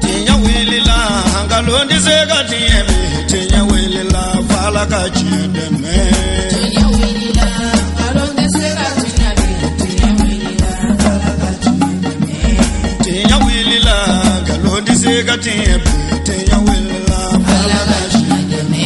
Tinya wilila hangalondi zega tiemi tinya wilila fala kachideme tinya wilila hangalondi zega tiemi tinya wilila fala kachideme tinya wilila hangalondi zega tiemi tinya wilila fala kachideme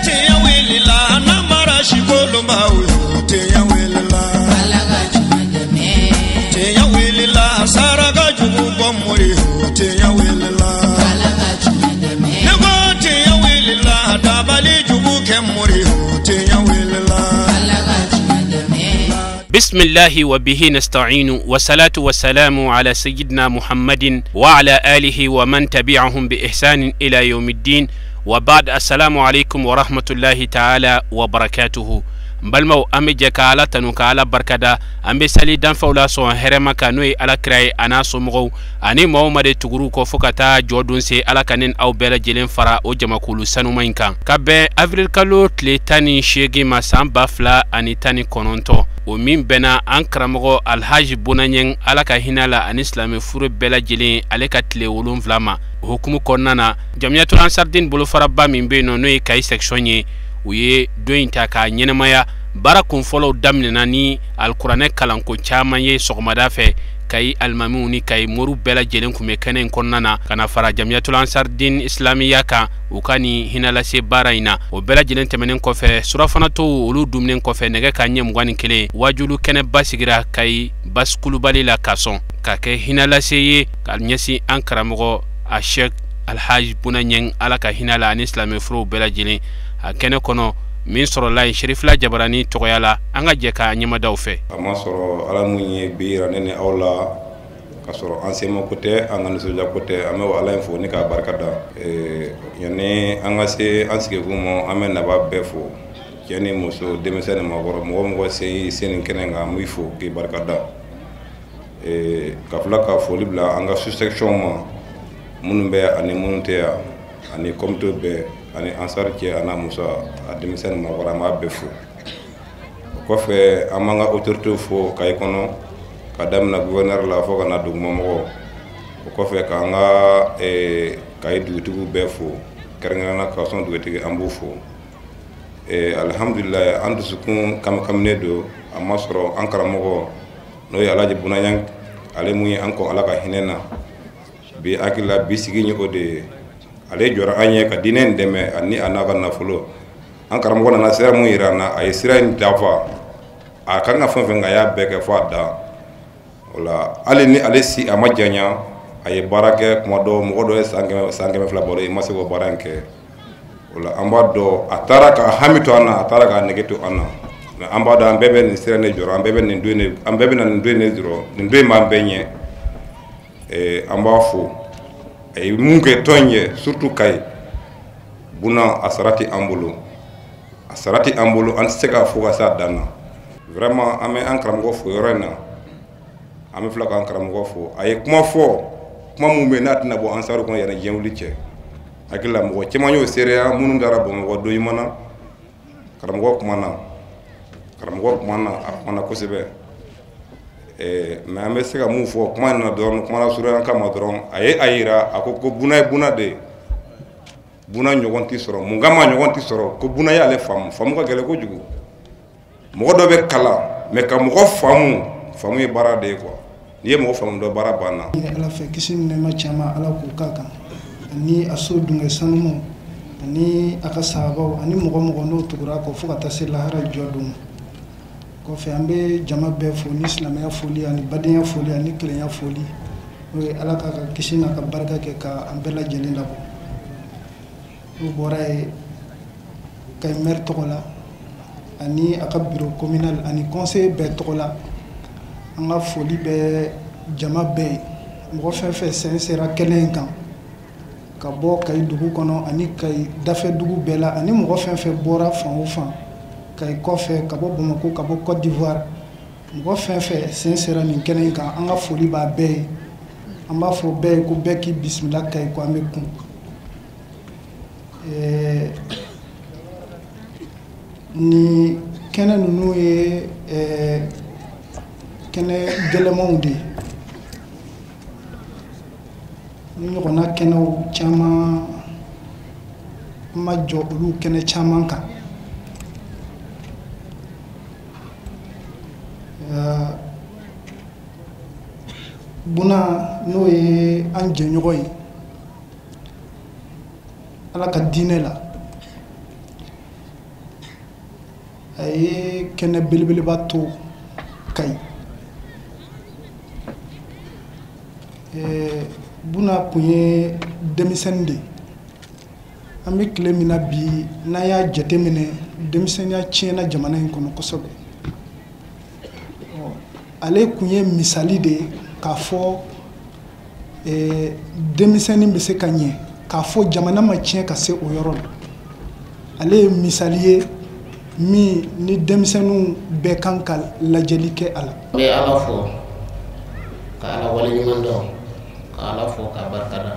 tinya wilila namara shikolomba uyo tinya wilila fala kachideme tinya wilila saraka jugu bomuri tinya wilila fala kachideme nego tinya wilila dabali jugu kemuri tinya wilila fala kachideme بسم الله وبه نستعين والصلاة والسلام على سيدنا محمد وعلى آله ومن تبعهم بإحسان إلى يوم الدين وبعد السلام عليكم ورحمة الله تعالى وبركاته balmaw ambe je ka ala tanu ka ala barkada ambe sali dan fawla so herema kanoi ala kray ana so mo ani mawmade tuguru ko fokata jodun se ala kanin aw bela jelen fara o jamakulu sanu mainkan kabe avril kalo tle tani shege masamba fla ani tani kononto o min bena an karamogo alhaji bunanyen ala ka hinala an islami furu bela jelen ale ka tle wolon vlama hukumu konnana jamiatul ansardin bulu faraba min be no noy kay section ye uye doin ta ka nyenamaya barakun follow damnena ni alqur'ane kalanko chama ye sogmada fe kay almamuni kay moru bela jelen kume kanen konnana kana fara jamiatul ansardin islamiya ka ukani hinala se baraina o bela jelen temenen ko fe surafana to ulu dumnen ko fe nege ka nyem gwani kele wajulu kene basigira kay baskulu balila kason ka ke hinala se ye kal nyasi ankaramo a sheikh alhaj bunanyen alaka hinala an islami furu bela jelen akene kono min soro la sherif la jabarani toyala anga je ka nyima daw fe ama soro ala munye biira nene awla ka soro ansema kote anga no soja kote ama wala info ni ka barkada yani anga se ansike gumo amen na ba befo yani muso demesene ma goro mo se sen kenenga mu ifo ki barkada ka flaka folibla anga section ma munumbe ani mununtea ani komto be ani ansar ke ana musa adimisen ma wara ma befu ko fe amanga autorité fo kay kono kadam na gouverneur la fo kana dug momo ko fe ka nga kay dutugu befu keranga na ka son duweti ambu fo alhamdulillah andu sukun kam nedo amasro ankara mogo no ya alaji bunanyang ale muyi anko alaka hinena bi akila bisigi ni ode ale jora anye ka dinen deme ani anaga na fulo an karamo na sera mu irana ay sira ni dafa a kanga fonfenga ya beke fada wala ale ni ale si amajanya ay barake modo modo sangeme fla bore masego baranke wala ambado ataraka hamito ana ataraka negeto ana ambado ambebe ni sira ne jora ambebe ni ndwene ambebe na ndwene zero ndwe mambenye ambafu ay munke tonye surtout kay buna asarati ambulu an seka fuga sa dana vraiment ame ankram go fo yorena ame flaka ankram go fo ay kuma mu menat na bo ansaru ko yana jewlice akilla mo ci manyo seria munu dara bo mo do yimana karam go mana ko sebe mais ame seka mu fo kuma na don kuma na sura kan ma don ay ayira akoko buna de buna nyogonti soro mungama nyogonti soro ko buna ya le famu ka gele ko jugu mo do be kala me ka mo famu e bara de ko ni mo famu do bara bana ala fe kisin ne ma chama ala ko kaka ni aso dunga sanumo ni aka sabo ani mo no tugura ko fuka tasila hara jodum ko fe ambe jama be fo ni islamia foli ani badenya foli ani klenya foli we ala kaka kisina ka baraka ke ka ambela jelinda bo boray kay mer tokola ani aka bureau communal ani conseil be tokola anga foli be jama be mo fe sincère kelen kan ka bo kay dugu kono ani kay dafe dugu bela ani mo fe bora fan o fan kay kofe ka bo Bamako ka bo Côte d'Ivoire mo fe sincère ni kelen kan anga foli ba be amba fo be ko be ki bismillah kay ko ameku ni kene nunu ye kene gelemonde ɲɔgɔnna kɛnɛw caman ma jɔ olu kɛnɛ caman kan. Buna n'o ye an jɛɲɔgɔn ye Ala ka diinɛ la, a ye kɛnɛ belebeleba to Kayi. Buna kun ye denmisɛnnin de, an bɛ tile min na bi n'an y'a jateminɛ denmisɛnninya tiɲɛna jamana in kɔnɔ kosɛbɛ. Ale kun ye misali de ye k'a fɔ denmisɛnnin bɛ se ka ɲɛ, k'a fɔ jamana ma tiɲɛ ka se o yɔrɔ la. Ale ye misali ye min ni denmisɛnninw bɛɛ kan ka lajɛli kɛ a la. N bɛ Ala fo ka Ala waleɲuman dɔn, ka Ala fo ka barika da.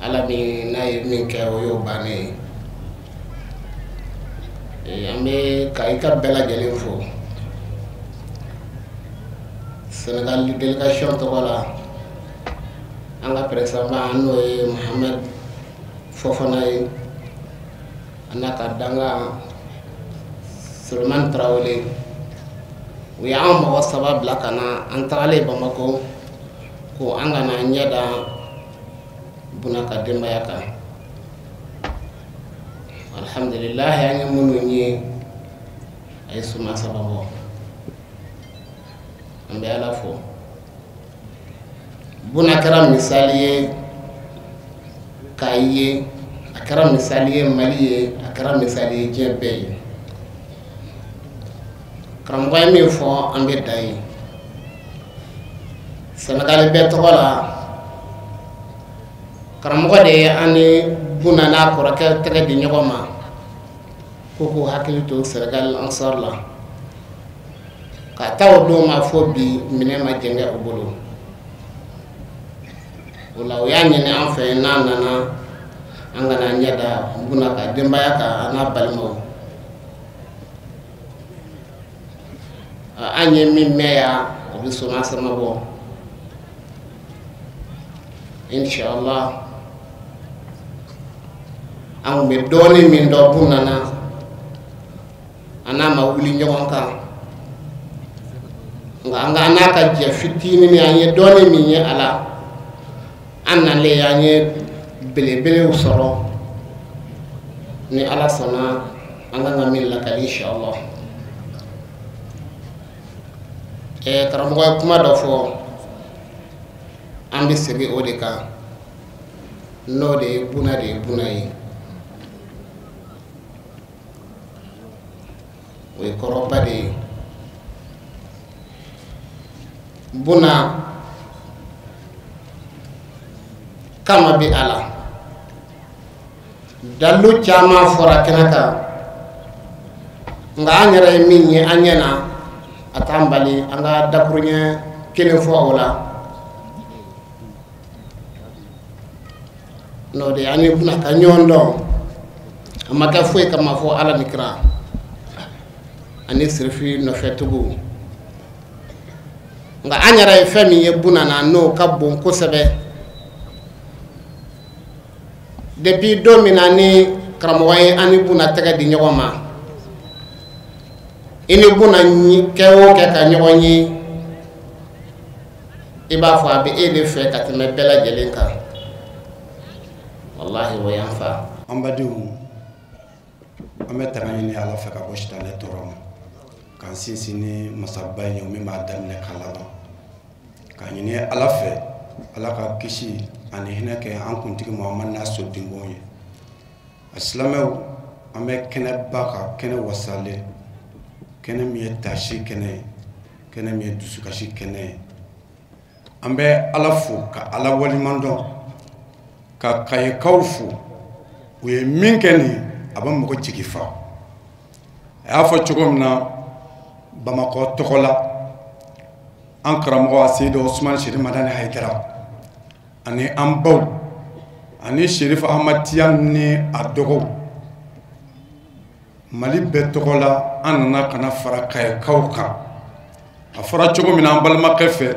Ala min n'a ye min kɛ o y'o bannen ye. An bɛ ka i ka bɛɛ lajɛlen fo. Sénégal délégation tɔgɔ la an ka président n'o ye Mohamed Fofana ye, a n'a ka danga Sulemani Tarawele. U y'an mɔgɔ 3 bila ka na, an tagalen Bamako ko an kana ɲɛ da Buna ka denbaya kan. Alhamdulilahi an ye minnu ye a ye suma sababɔ. An bɛ Ala fo. Buna kɛra misali ye Kayi ye, a kɛra misali ye Mali ye, a kɛra misali ye diɲɛ bɛɛ ye. Karamɔgɔ ye min fɔ an bɛ dan ye. Sénégal bɛɛ tɔgɔ la, karamɔgɔ de ye an ni Buna n'a kɔrɔkɛ tɛgɛ di ɲɔgɔn ma ko k'u hakili to Sénégal ansar la. Ka taa o don ma fɔ bi minɛ ma jɛngɛ u bolo. O la o y'a ɲini an fɛ n'a nana an kana ɲɛ da Buna ka denbaya kan a n'a balimaw. An ye min mɛn yan o bɛ soma sama bɔ. Inshallah an kun bɛ dɔɔnin min dɔn Buna na an n'a ma wuli ɲɔgɔn kan. Nka an n'a ka jɛ fitinin an ye dɔɔnin min ye a la, an nalen an ye belebelew sɔrɔ. Ni Ala sɔnna an kan ka min lakali inshallah. Karamɔgɔ ye kuma dɔ fɔ, an bɛ segin o de kan, n'o de ye Buna de ye Buna ye. O ye kɔrɔba de ye. Buna kama bɛ a la. Dalu caman fɔra kɛnɛ kan, nka an yɛrɛ ye min ye an ɲɛna a t'an bali an ka dakuruɲɛ kelen fɔ o la. N'o de ye an ni Buna ka ɲɔgɔn dɔn, a ma kɛ foyi kama fɔ Ala ni kira ani sirifi nɔfɛtigiw. Nka an yɛrɛ ye fɛn min ye Buna na n'o ka bon kosɛbɛ. Depuis don min na ni karamɔgɔ ye an ni Buna tɛgɛ di ɲɔgɔn ma, i ni Buna kɛ o kɛ ka ɲɔgɔn ye, i b'a fɔ a bɛ e de fɛ ka tɛmɛ bɛɛ lajɛlen kan. Wallahi o y'an fa. An badenw, an bɛ tanga ɲini Ala fɛ ka bɔ sitanɛ tɔɔrɔ ma, k'an sinsin ni masaba in ye min b'a daminɛ k'a laban. K'a ɲini Ala fɛ Ala ka kisi ani hinɛ kɛ an kuntigi Muhamadu n'a sodenw ye. A silamɛw, an bɛ kɛnɛba kan, kɛnɛ wasalen, kɛnɛ min ye tasi kɛnɛ ye, kɛnɛ min ye dusukasi kɛnɛ ye. An bɛ Ala fo ka Ala waleɲuman dɔn, ka Kayikaw fo. U ye min kɛ nin a bɛ mɔgɔ jigi fa. A y'a fɔ cogo min na Bamakɔ tɔgɔ la, an karamɔgɔ Seydi Usumani Sɛrifu Madani Hayidara ani an baw ani Sɛrifu Ahmad Tijani ni a dɔgɔw. Mali bɛɛ tɔgɔ la an nana kana fara Kayikaw kan. A fɔra cogo min na an balimakɛ fɛ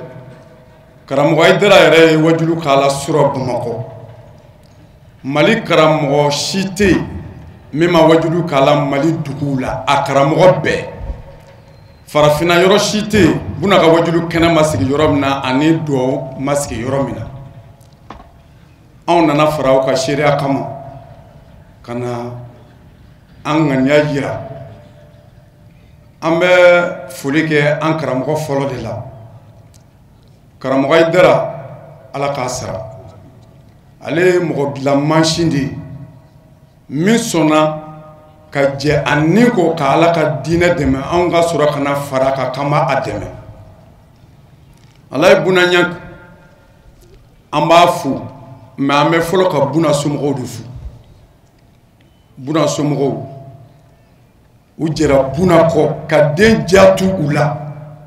karamɔgɔ Haidara yɛrɛ ye wajulu k'ala sɔrɔ Bamakɔ. Mali karamɔgɔ si tɛ yen min ma wajulu k'ala Mali duguw la, a karamɔgɔ bɛɛ. Farafinna yɔrɔ si tɛ yen buna ka wajulu kɛnɛ ma sigi yɔrɔ min na ani duwawu ma sigi yɔrɔ min na. Anw nana fara aw ka seereya kama ka na an ŋaniya yira. An bɛ foli kɛ an karamɔgɔ fɔlɔ de la. Karamɔgɔ Haidara, Ala k'a sara. Ale ye mɔgɔ dilan mansin de ye min sɔnna ka jɛ a ni kɔ ka Ala ka diinɛ dɛmɛ, anw ka sɔrɔ ka na fara ka kan b'a a dɛmɛ. Ala ye bunanya, an b'a fo, mais an bɛ fɔlɔ ka buna somɔgɔw de fo. Buna somɔgɔw u jɛra buna kɔ ka den jatu u la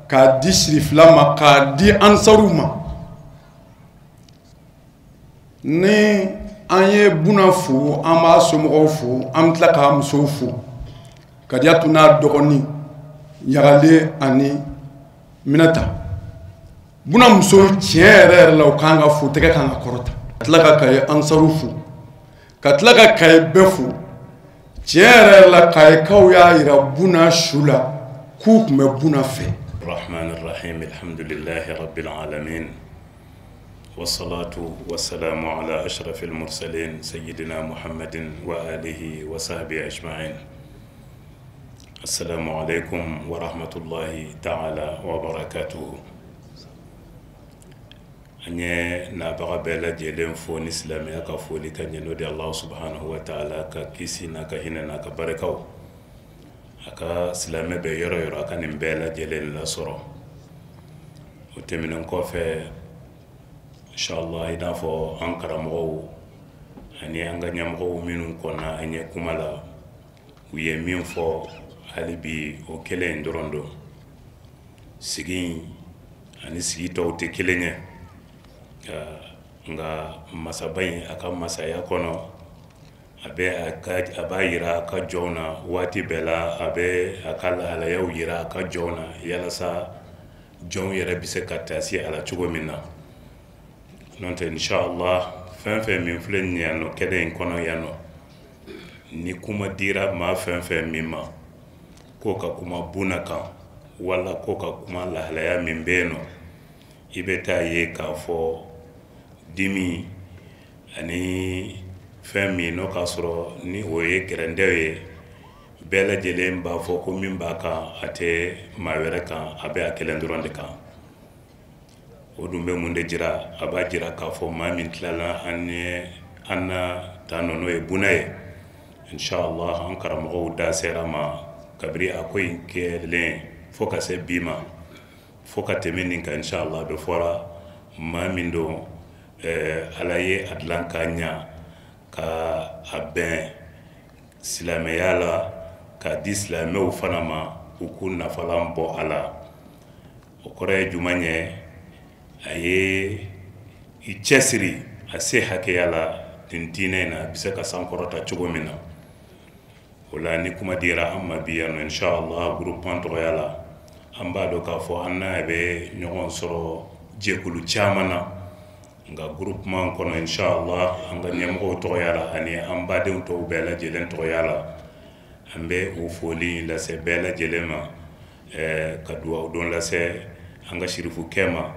k'a di sirifila ma k'a di ansaruw ma. Ni an ye buna fo, an b'a somɔgɔw fo, an tila k'a musow fo. Kadiyatu n'a dɔgɔnin Ɲagale ani Minata. Buna muso tiɲɛ yɛrɛ la u kan ka fo, tɛgɛ kan ka kɔrɔta. Ka tila ka Kaye ansaruw fo, ka tila ka Kaye bɛɛ fo. Tiɲɛ yɛrɛ la Kayekaw y'a yira buna su la k'u tun bɛ buna fɛ. الرحمن الرحيم الحمد لله رب العالمين والصلاة والسلام على أشرف المرسلين سيدنا محمد وآله وصحبه أجمعين. السلام عليكم ورحمة الله تعالى وبركاته. أني نابغى بلا جلين فون إسلامي أكفولي كان ينودي الله سبحانه وتعالى ككيسينا كهنا كبركاو aka silame be yoro yoro aka nimbela jelen la soro o teminen ko fe inshallah ida fo ankara mo ani anga nyam ko minun kona anye kumala wiye min fo halibi o kele ndorondo sigi ani sigi tawte kelenya nga masabay aka masaya kono abe aba yira ka jona wati bela abe akala ala yaw yira ka jona yala sa jon yere bise katasi ala chugo minna nonte inshallah fen min flen yano kede en kono yano ni kuma dira ma fen mimma ko ka kuma bunaka wala ko ka kuma la halaya min beno ibeta ye ka fo dimi ani femi no kasoro ni oye grendewe bela jelen ba fo ko min ba ka ate mawere kan abe akelen duronde kan odumbe munde jira aba jira ka fo mamin tlala anna tanono e bunaye inshallah an karamo da serama kabri akoy kelen fo ka se bima fo ka temeni kan inshallah be fora mamin do alaye atlanka nya ka aben silameyala ka di silamew fana ma u ku nafalan bɔ ala o kɔrɔ ye juman ye a ye i cɛsiri a se hakɛya la nin diinɛ na a bɛ se ka sankɔrɔta cogo min na o la ni kuma dira an ma bi yan nɔ inshallah groupement tɔgɔya la an b'a dɔn k'a fɔ an n'a bɛ ɲɔgɔn sɔrɔ jɛkulu caman na nga groupement kono inshallah anga nyamko to yala ani ambade to bela jelen to yala ambe o foli la se bela jelema kadua don la se anga shirifu kema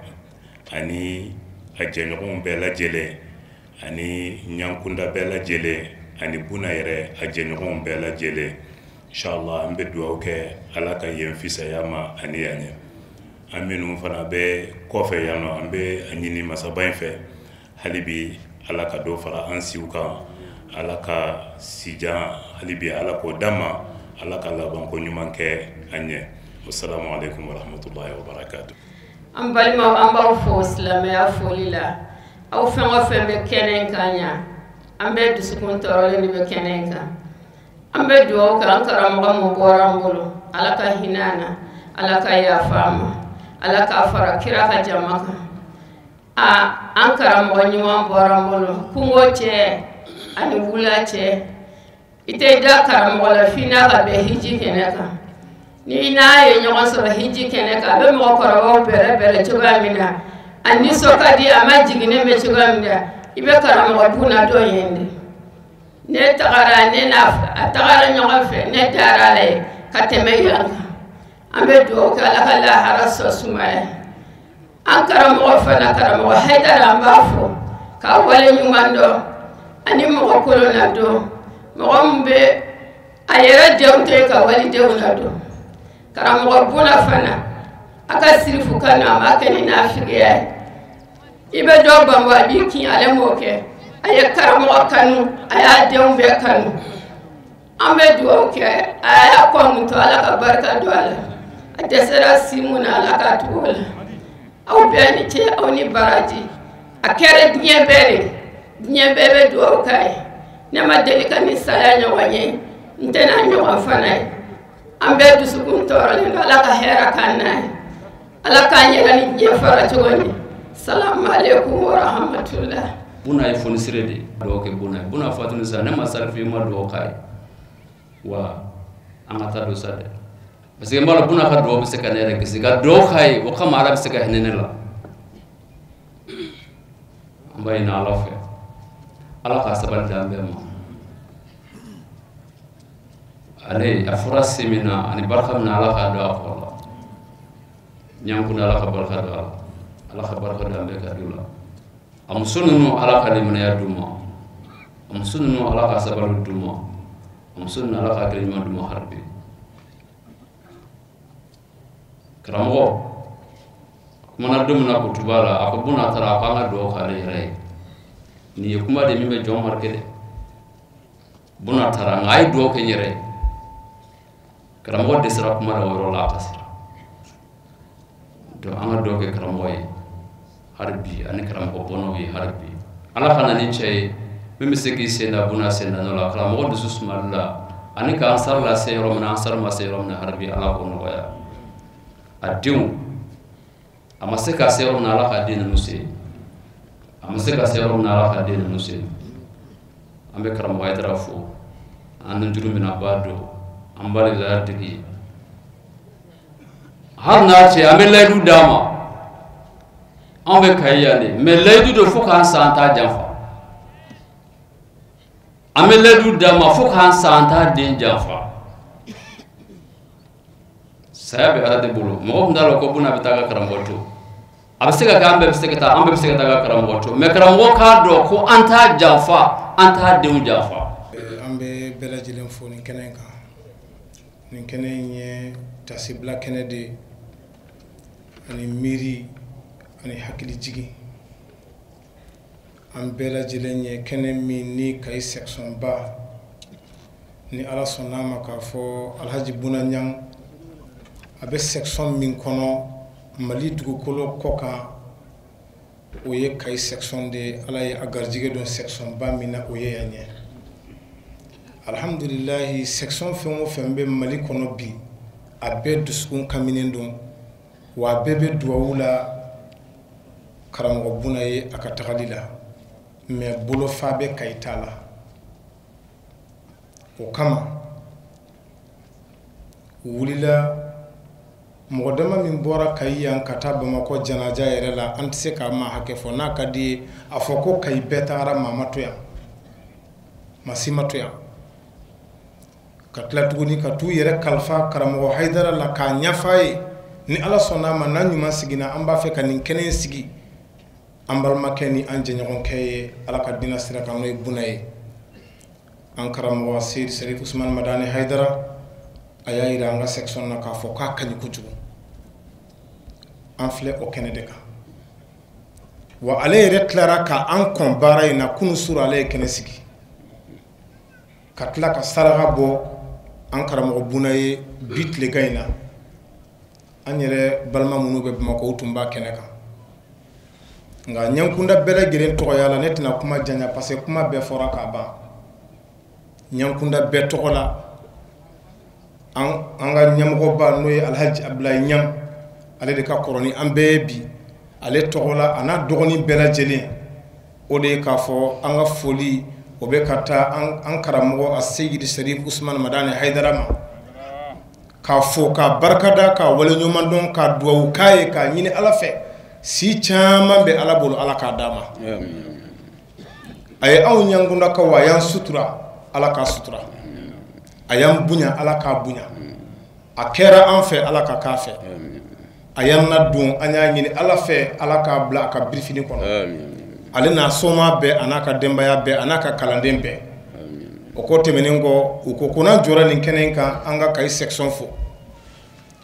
ani ajenyo bela jele ani nyankunda bela jele ani buna yere ajenyo bela jele inshallah ambe duwa ke alaka yemfisa yama ani yanye aminu fana be kofe yano ambe anyini masabain fe halibi alaka do fara ansiuka alaka sija halibi alako dama alaka laban ko nyuman ke anye assalamu alaikum wa rahmatullahi wa barakatuh ambali ma amba fo islame afolila aw fengo fembe kenen kanya ambe dusukun torole ni be kenen ka ambe duo ka ankara mo borambolo alaka hinana alaka ya fama alaka fara kira ka jamaka ankara mo nyuma borambolo kungo che ani wula che ite da karamo la fina ka be hiji keneka ni na ye nyogon so hiji keneka be mo korowo bere bere chuba mina ani sokadi ama jigine me chugamda ibe karamo buna do yende ne tagara ne na tagara nyogafe ne darale kateme yanga ambe do kala kala haraso sumaya an karamo fana karamo haydara mbafo ka wale nyumando ani mo ko na do mo mbe ayera dewte ka wali dewna do karamo buna fana aka sirifu kana makani na figiya ibe do bamba biki ale moke ay karamo kanu aya dembe kanu ambe do ke aya ko mun to ala ka barka do ala adesara simuna ala ka to ala aw beni ce aw ni baraji akere dinye bebe do kai ne ma delika ni salanya wanye ntena nyo afana ambe du sukun to ala ka hera kanai ala ka nyega ni jefara chogoni salamu alaikum wa rahmatullah buna ifoni sirede do ke buna fatunu sa ne masarfi ma do kai wa amata do sade parce que mbala buna ka do be se kanere ke se ga do kai wa kama ala be se ka henenela ambayna ala fe ala ka sabal dambe mo ale afra semina ani barkam na ala ka do akala nyankuna ala ka barka do ala ka barka do ambe ka dula am sunnu ala ka limna ya duma am sunnu ala ka sabalu duma am sunnu ala ka kalima duma harbi kramo kuma dumna ko tubala akubuna tara ka nga do ka le ray ni kuma de mimbe jom markede buna tara ngai do ke nyere kramo de sira kuma da woro la kasira do anga do ke kramo yi harbi ani kramo bono yi harbi ala kana ni chay mimbe seki senda buna senda no la kramo de susmalla ani ka ansar la se romna ansar ma se romna harbi ala ko no ya adiu amaseka se romna ala ka dina nusi amaseka se romna ala ka dina nusi ambe kramo ay trafu anu jurumina bado ambali la digi har na ce ambe laydu dama ambe kayale me laydu do foka santa janfa ambe laydu dama foka santa den janfa sabe ala de bulu mo ndalo ko buna bitaga karamboto absega gambe absega ta ambe absega ta karamboto me karambo ka do ko anta janfa anta den janfa ambe bela jilen foni kenenka nin kenenye tasibla kenede ani miri ani hakili jigi am bela jilenye kenen mi ni kay section ba ni ala sonama ka fo alhaji bunanyang abe section min kono mali dugu kolo koka oye kay section de ala ye agarjige don section ba mina oye yanye alhamdulillah section fengo fembe mali kono bi abe duskun kaminen don wa bebe duwula karamo bunaye akatagalila me bolo fabe kaytala o kama wulila mogodama min bora kayan kataba mako janaja yerela antise ka ma hakefo na kadi afoko kay betara mamatoya masimatoya katla tuguni katu yere kalfa karamo haydara la ka nyafay ni ala sonama nan nyuma sigina amba fe kan kenen sigi ambal makeni anje nyon kay ala ka dina sira kan noy bunay an karamo wasid Sharif Usman Madani Haydara ayayira nga section na ka fo ka kany kuju anfle o kenedeka wa ale retlara ka an kombara ina kunu sura ale kenesigi katla ka saraga bo an karamo bunaye bitle gaina anyere balma munu be mako utumba keneka nga nyankunda bela giren to yala netina kuma janya parce kuma be fora ka ba nyankunda be to la anga nyamgo ba noy alhaji abdullah nyam ale de ka koroni ambebi ale to la ana dogoni bela jeli o de ka fo anga foli o be kata an karamo as-sayyid Sharif Usman Madani Haydara ma ka fo ka barkada ka wala nyumandon ka duwa kaye ka nyini ala fe si caman bɛ ala bolo ala k'a d'a ma a ye anw ɲankundakaw a y'an sutura ala k'a sutura a y'an bonya ala k'a bonya a kɛra an fɛ ala ka k'a fɛ a y'an ladon an y'a ɲini ala fɛ ala k'a bila a ka birifini kɔnɔ ale n'a sɔma bɛɛ a n'a ka denbaya bɛɛ a n'a ka kalanden bɛɛ o ko tɛmɛnen kɔ u ko ko n'an jɔra nin kɛnɛ in kan an ka Kayi section fo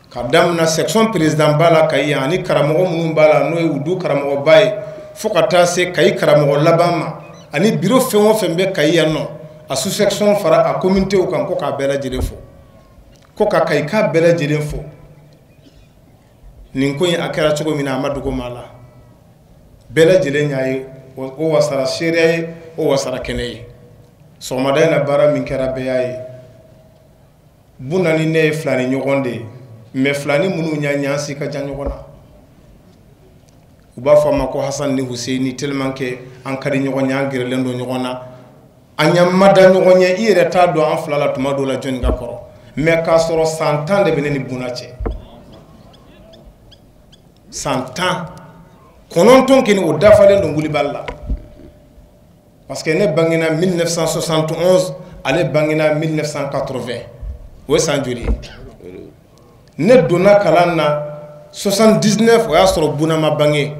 ka daminɛ section président b'a la Kayi yan ani karamɔgɔ minnu b'a la n'o ye Udu karamɔgɔba ye fo ka taa se Kayi karamɔgɔ laban ma ani bureau fɛn o fɛn bɛ Kayi yan nɔ a sous section fara a communauté kan ko k'a bɛɛ lajɛlen fo ko ka Kayi k'a bɛɛ lajɛlen fo nin ko in a kɛra cogo min na a ma dogo maa la bɛɛ lajɛlen y'a ye o wasara seereya ye o wasara kɛnɛ ye sɔgɔmada in na baara min kɛra bɛɛ y'a ye Buna ni ne ye fila ni ɲɔgɔn de ye mais fila ni minnu y'a ɲɛ an si ka jan ɲɔgɔn na u b'a fɔ a ma ko Hasan ni Hussein tellement que an ka di ɲɔgɔn ye an gɛrɛlen don ɲɔgɔn na an ɲa ma da ɲɔgɔn ye i yɛrɛ t'a dɔn an fila la tuma dɔw la jɔnni ka kɔrɔ mais k'a sɔrɔ san 10 de bɛ ne ni Buna cɛ san 10 kɔnɔntɔn kɛni o dafalen don Wulibali la parce que ne bangena 1971 ale bangena 1980 o ye san joli ne donna kalan na 79 o y'a sɔrɔ Buna ma bange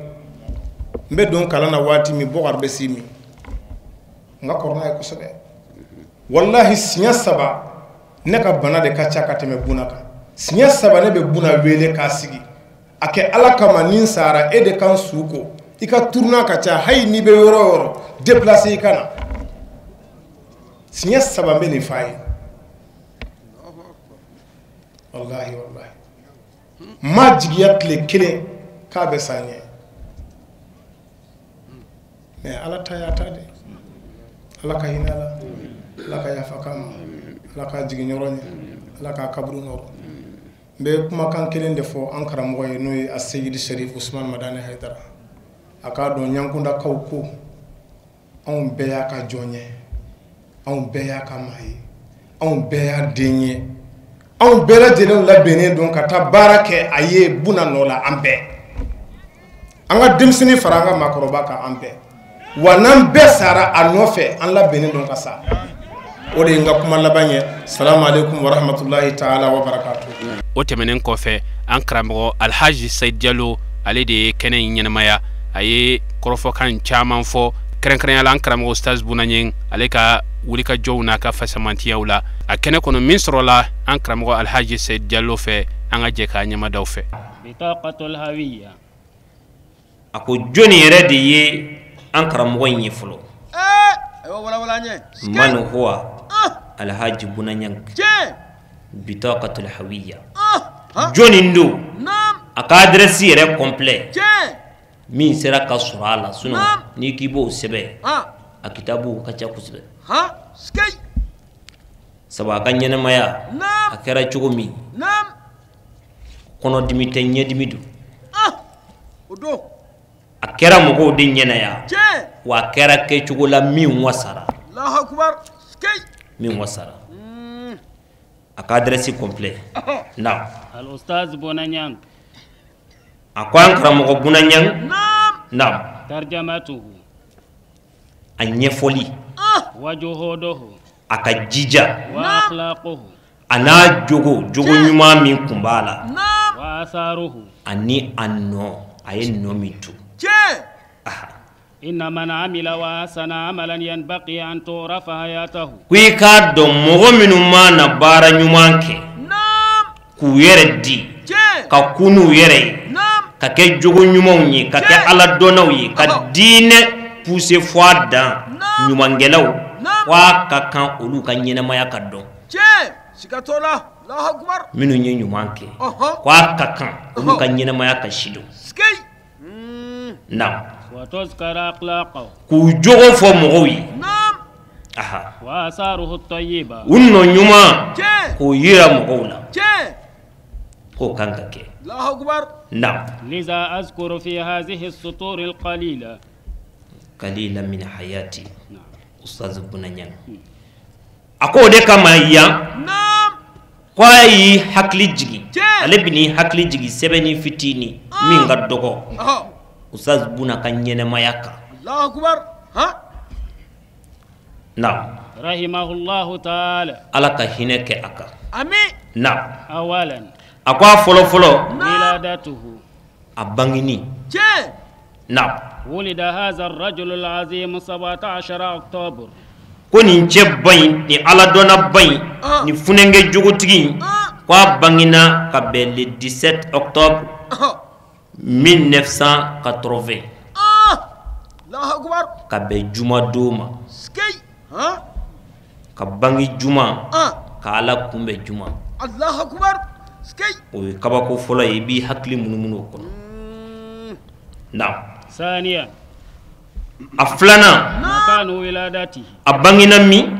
n bɛ don kalan na waati min Bɔkari bɛ si min n ka kɔrɔ n'a ye kosɛbɛ wallahi siɲɛ 3 ne ka bana de ka ca ka tɛmɛ Buna kan siɲɛ 3 ne bɛ Buna wele k'a sigi a kɛ ala kama ni sara e de kan su ko i ka tourna ka ca hayi ni bɛ yɔrɔ o yɔrɔ déplacer i ka na siɲɛ 3 bɛ nin f'a ye wallahi wallahi ma jigiya tile kelen k'a bɛ sa ɲɛ mais ala ta y'a ta de ala ka hinɛ la ala ka yafa k'a ma ala ka jigin yɔrɔ ɲɛ ala k'a kaburu nɔrɔ n bɛ kumakan kelen de fɔ an karamɔgɔ ye n'o ye a Seyidi Sharif Usman Madani Haidara a k'a dɔn ɲankundakaw ko anw bɛɛ y'a ka jɔn ye anw bɛɛ y'a ka maa ye anw bɛɛ y'a den ye anw bɛɛ lajɛlen labɛnnen don ka taa baara kɛ a ye Buna nɔ la an bɛɛ an ka denmisɛnnin fara an ka maakɔrɔba kan an bɛɛ wa n'an bɛɛ sara a nɔfɛ an labɛnnen don ka sa o de ye n ka kuma laban ye salamu alaikum wa rahmatulahi taala wa barakatuh o tɛmɛnen kɔfɛ an karamɔgɔ Alhaji Said Diallo ale de ye kɛnɛ in ɲɛnamaya a ye kɔrɔfɔkan caman fɔ kɛrɛnkɛrɛnya la an karamɔgɔ Ustaz Buna Ɲɛng ale ka wulikajɔw n'a ka fasamantiyaw la a kɛnɛ kɔnɔ min sɔrɔla an karamɔgɔ Alhaji Said Diallo fɛ an ka jɛ k'a ɲɛmadaw fɛ bitaqatul hawiyya a ko jɔnni yɛrɛ de ye an karamɔgɔ in ye fɔlɔ man huwa Alhaji Buna Ɲɛng bitaqatul hawiyya jɔnni do a ka adresse yɛrɛ complet min sera ka sɔrɔ a la sinon n'i k'i b'o sɛbɛn a kitabu ka ca kosɛbɛ sabu a ka ɲɛnamaya a kɛra cogo min kɔnɔdimi tɛ ɲɛdimi don a kɛra mɔgɔw de ɲɛnaya wa a kɛra kɛcogo la min wasara a ka adresse complet na al Ustaz Buna Ɲɛng a ko an karamɔgɔ Buna Ɲɛng naam tarjamatuhu a ɲɛfɔli wa juhuduhu a ka jija wa akhlaquhu a n'a jogo ɲuman min kun b'a la wa atharuhu ani a nɔ a ye nɔ min to inna man amila wa hasana amalan yanbaqi an turafa hayatahu ko i k'a dɔn mɔgɔ minnu ma na baara ɲuman kɛ k'u yɛrɛ di ka kun n'u yɛrɛ ye ka kɛ jogo ɲumanw ye ka kɛ ala dɔnnaw ye ka diinɛ pousser fɔ a dan ɲumangɛlaw wa ka kan olu ka ɲɛnamaya ka dɔn minnu ye ɲuman kɛ wa ka kan olu ka ɲɛnamaya ka sidɔn na wa tuzkara akhlaqahu k'u jogo fɔ mɔgɔw ye wa asaruhu tayyiba u nɔ ɲuman k'o yira mɔgɔw la k'o kan ka kɛ نعم لذا أذكر في هذه السطور القليلة قليلا من حياتي أستاذ Buna Ɲɛng أكو ده كما يا كواي hakili jigi ale bini hakili jigi sɛbɛnni fitini min ka dɔgɔ Ustaz Buna ka ɲɛnɛmaya kan. Allahu akbar. Ha? Naam. Rahimahullahu ta'ala. Ala ka hinɛ kɛ a kan. Amin. Naam. Awalan. A ko a fɔlɔ-fɔlɔ. Wiladatuhu. A bangini. Tiɲɛ. Naam. ولد هذا الرجل العظيم 17 أكتوبر. Ko nin cɛ ba in ni aladɔnna ba in ni funɛnkɛ jogotigi in ko a bangina ka bɛn le 17 octobre 1980 ka bɛn juma don ma ka bangi juma ka ala kunbɛn juma o ye kabako fɔlɔ ye i b'i hakili munumunu o kɔnɔ naam ثانيا a filanan مكان ولادته a bangina min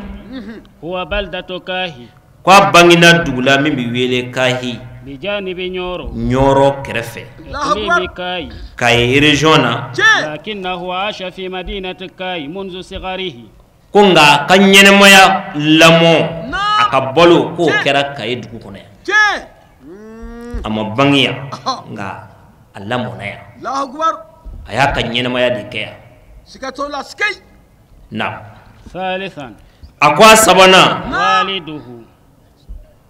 هو بلدة كاهي ko a bangina dugula min bɛ wele Kahi بجانب نيورو Ɲɔrɔ kɛrɛfɛ إقليم كاي Kayi région na لكنه عاش في مدينة كاي منذ صغره ko nka a ka ɲɛnɛmaya lamɔ a ka balo k'o kɛra Kayi dugu kɔnɔ yan a ma bange yan nka a lamɔna yan a y'a ka ɲɛnɛmaya de kɛ yan na ثالثا a ko a sabanan والده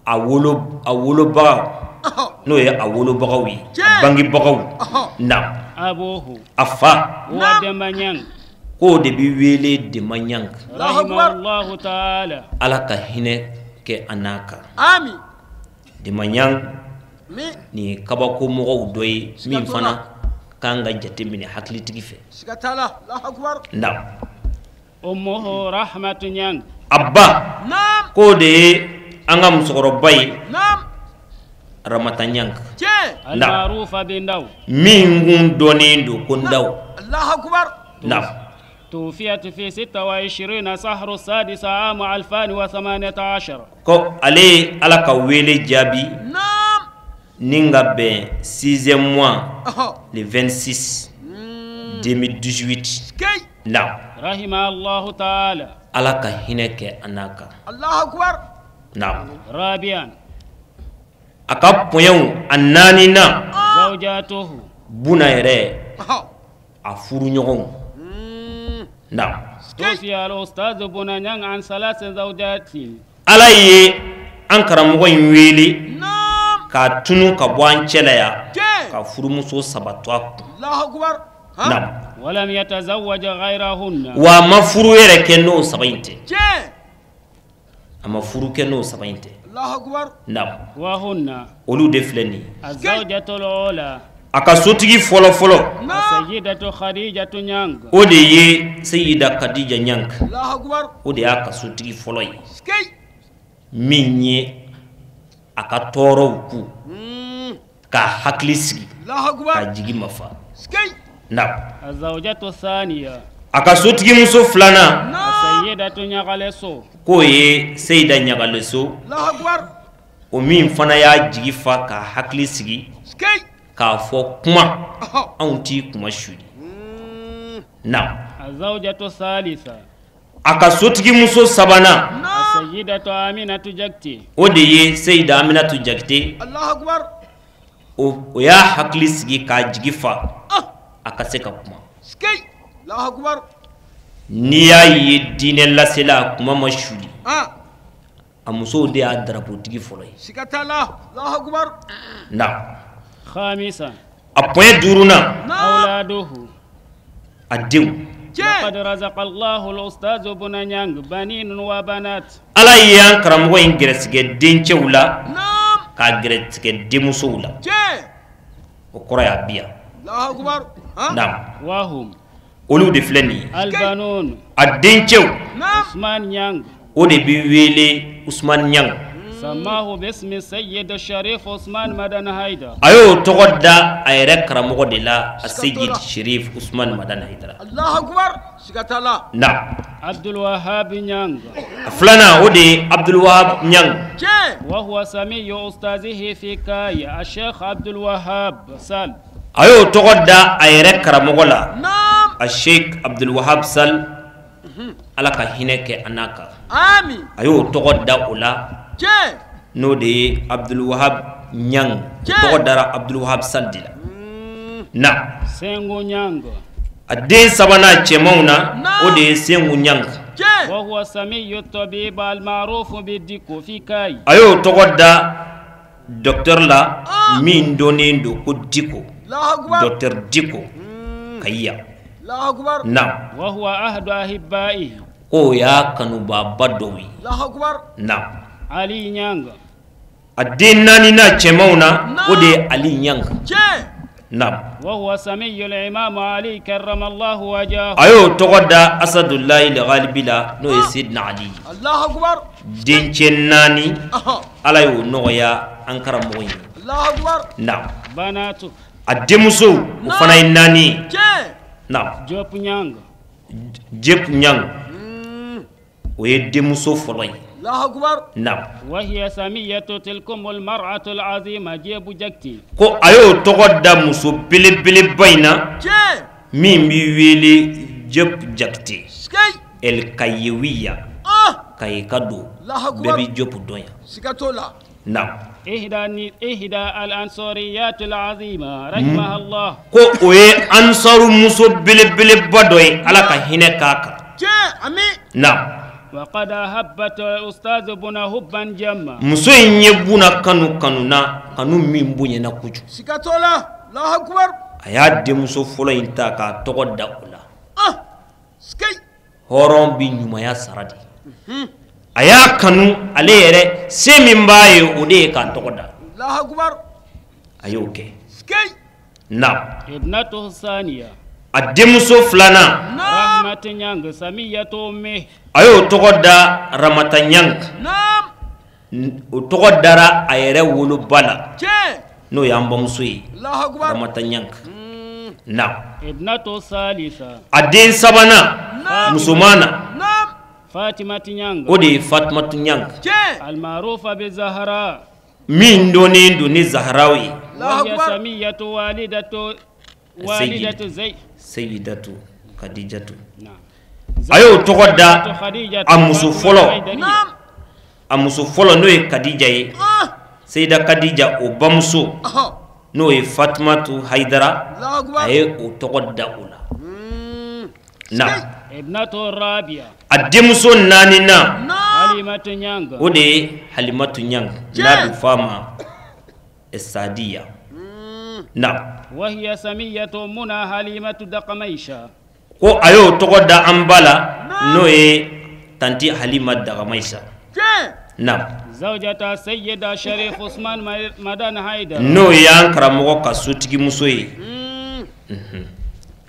a wolobagaw n'o ye a wolobagaw ye a bangebagaw na أبوه a fa هو دمنيان k'o de bɛ wele Demaɲang رحمه الله تعالى ala ka hinɛ kɛ a n'a kan Demaɲang nin ye kabako mɔgɔw dɔ ye min fana kan ka jate minɛ hakilitigi fɛ na أمه رحمة نيان abba k'o de ye an ka musokɔrɔba ye Ramata Ɲang المعروفة بندو min kun dɔnnen don ko Ndaw na توفيت في 26 شهر السادس عام 2018 ko ale ye ala ka wele jaabi ni ka bɛn 6e mois le 26 2018 na رحمه الله تعالى ala ka hinɛ kɛ a n'a kan na رابعا a ka poɲɛw a naaninan زوجاته Buna yɛrɛ a furuɲɔgɔnw na توفي الأستاذ بونانيان عن 3 زوجات ala ye an karamɔgɔ in wele k'a tunu ka bɔ an cɛla yan ka furumuso 3 to a kun na ولم يتزوج غيرهن wa a ma furu yɛrɛ kɛ n'o 3 in tɛ a ma furu kɛ n'o 3 in tɛ na وهن olu de filɛ nin ye الزوجة الأولى a ka sotigi fɔlɔ-fɔlɔ السيدة خديجة نيانغ o de ye Seyida Kadija Ɲang o de y'a ka sotigi fɔlɔ ye min ye a ka tɔɔrɔw ku ka hakili sigi ka jigi mafa na الزوجة الثانية a ka sotigi muso filanan السيدة نيغاليسو k'o ye Seyida Ɲagaleso o min fana y'a jigi fa ka hakili sigi k'a fɔ kuma anw t'i kuma suli na الزوجة الثالثة a ka sotigi muso sabanan السيدة آمنة جكتي o de ye Seyida Aminatu Jakite o y'a hakili sigi k'a jigi fa a ka se ka kuma n'i y'a ye diinɛ lasela kuma ma suli a musow de y'a darapotigi fɔlɔ ye na خامسا a poɲɛ 5nan أولاده a denw لقد رزق الله الأستاذ بونانيان بنين وبنات ala ye an karamɔgɔ in gɛrɛsɛgɛ dencɛw la k'a gɛrɛsɛgɛ denmusow la o kɔrɔ y'a biya na وهم olu de filɛ nin ye البنون a dencɛw عثمان نيانغ o de bɛ wele Usman Ɲang سماه باسم السيد الشريف عثمان مدن هيدر a y'o tɔgɔ da a yɛrɛ karamɔgɔ de la a Seyid Sherif Usman Madan Haidara na عبد الوهاب نيانغ a filanan o de ye Abdul Wahab Ɲang وهو سمي أستاذه في كاي الشيخ عبد الوهاب سال a y'o tɔgɔ da a yɛrɛ karamɔgɔ la a Sheikh Abdul Wahab Sal ala ka hinɛ kɛ a n'a kan a y'o tɔgɔ da o la n'o de ye Abdul Wahab Ɲang o tɔgɔ dara Abdul Wahab Sal de la na Sengu Nyanga. adin sabana chemauna ode sengu nyanga وهو سمي الطبيب المعروف بالديكو في كاي ayo togoda docteur la min donindo ko diko docteur diko kayya na وهو أحد أحبائه ko ya kanu baba dowi na علي نيانغ adin nani na chemauna ode ali nyanga na وهو سمي الإمام علي كرم الله وجهه ayo togoda asadullah al-ghalibila no sidna ali الله أكبر dinchen nani alayo no ya ankara moyi الله أكبر na بناته ademuso ufana nani na جوب نيانغ jep nyang oye demuso folay الله أكبر na وهي سمية تلكم المرأة العظيمة جيب جكتي ko ayo togoda muso bele bayna min bi wele jep jakti el kayewiya kayekado bebi jop doya سكتولا na إحدى الأنصاريات العظيمة رحمها الله ko oye ansaru muso bele badoy ala ka hine kaka na وقد أحبت الأستاذ بنا حبا جما muso nye buna kanu na kanu min bunye na kuju سكتولا الله أكبر aya de muso folo inta ka togoda ula سكي horon bi nyuma ya saradi aya kanu ale yere semin baye ode ka togoda الله أكبر ayo ke سكي na ابنته الثانية ademuso flana رحمة نيانغ سمية أمه ayo togoda ramata nyang نعم o togodara ayere wulu bala جي no yamba muso yi الله أكبر ramata nyang na ابنته الثالثة adin sabana musumana نعم فاطمة نيانغ ode fatmatu nyang جي المعروفة بالزهراء min doni ni zahrawi وهي سمية والدة زي sayyidatu khadijatu نعم ayo togoda خديجة amusu folo نعم amusu folo no e khadija ye sayyida khadija o bamso no e fatmatu haidara الله أكبر aye o togoda ula na ابنته الرابعة ademuso nani na حليمة نيانغ ode halimatu nyang na du fama esadiya na وهي سمية منى حليمة دقميشة ko ayo togoda ambala no e tanti halima daga maisa na زوجة سيدة شريف عثمان مدان هايدر no yan karamogo ka sutigi muso ye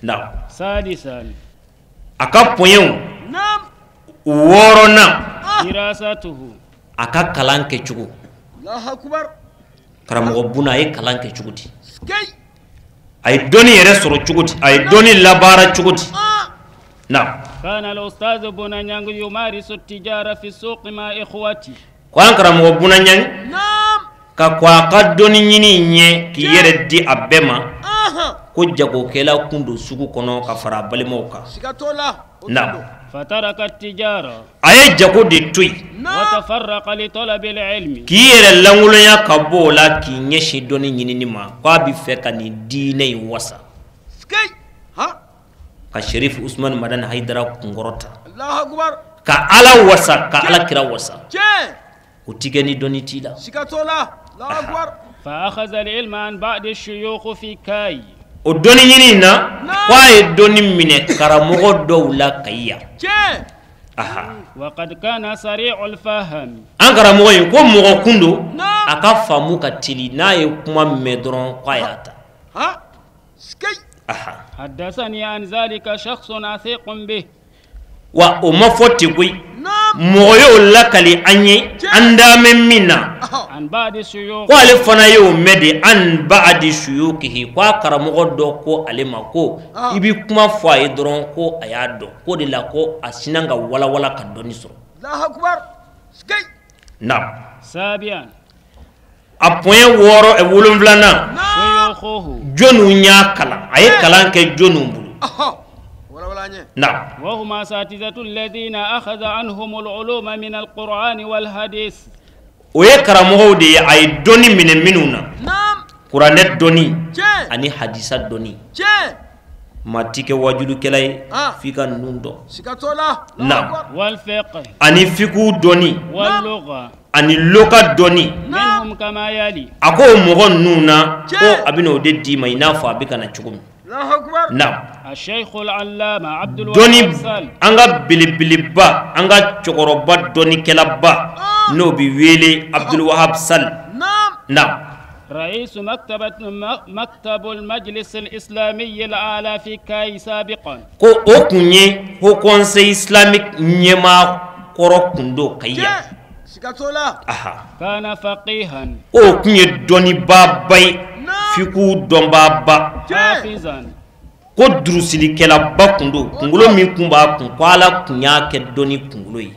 na سادسا aka poyen نعم worona دراسته aka kalan ke cugu الله أكبر karamogo buna ye kalan ke cugudi سكي ay doni yere soro cugudi ay doni labara cugudi na كان الأستاذ بنا نيانغ يمارس التجارة في السوق مع إخوته ko an karamogo buna nyang نعم ka kwa ka doni nyini nye ki yere di abema ko jago kela kundo sugu kono ka fara balimo ka سكتولا na فترك التجارة aye jago de tuy وتفرق لطلب العلم ki yere langulonya ka bola ki nyeshi doni nyini ni ma ko abi feka ni dine wasa سكي ها ka sharif usman madan haidara kungorota الله أكبر ka ala wasa ka ala kira wasa جي utigeni doni tila سكتولا الله أكبر فأخذ العلم عن بعض الشيوخ في كاي o doni nyini na ko ay doni mine karamogo dowla kayya جي aha وقد كان سريع الفهم an karamogo yin ko mogo kundo aka famu ka tili na ye kuma medron qayata ها سكي aha حدثني عن ذلك شخص عثيق به wa o mafoti gui نعم mogo yo lakali anye andame minna عن بعض الشيوخ ko ale fana yo mede an ba'di shuyukihi ko karamogo do ko ale ma ko ibi kuma fo ay doron ko aya do ko de la ko asinanga wala wala ka doni so الله أكبر سكي na سابعا a point woro e wolumblana شيوخه jonu nya kala ay kalan ke jonu bulu ولا نيه na وهم أساتذة الذين أخذ عنهم العلوم من القرآن والحديث o ye karamogo de ay doni mine minuna نعم kuranɛ dɔni ani hadisa dɔni ma ti kɛ wajulukɛla ye f'i ka ninnu dɔn na ani fiqhu dɔni ani loka dɔni a ko o mɔgɔ ninnu na ko a bɛna o de d'i ma i n'a fɔ a bɛ ka na cogo min na dɔni an ka belebeleba an ka cɛkɔrɔba dɔnikɛlaba n'o bɛ wele Abdul Wahab Sall na رئيس مكتب المجلس الإسلامي الأعلى في كاي سابقا ko o kun ye Haut Conseil islamique ɲɛmaa kɔrɔ kun do Kayya كان فقيها o kun ye dɔnnibaba ye fiqhu dɔnbaba حافظا ko durusilikɛlaba kun do kunkolo min kun b'a kun ko Ala kun y'a kɛ dɔnni kunkolo ye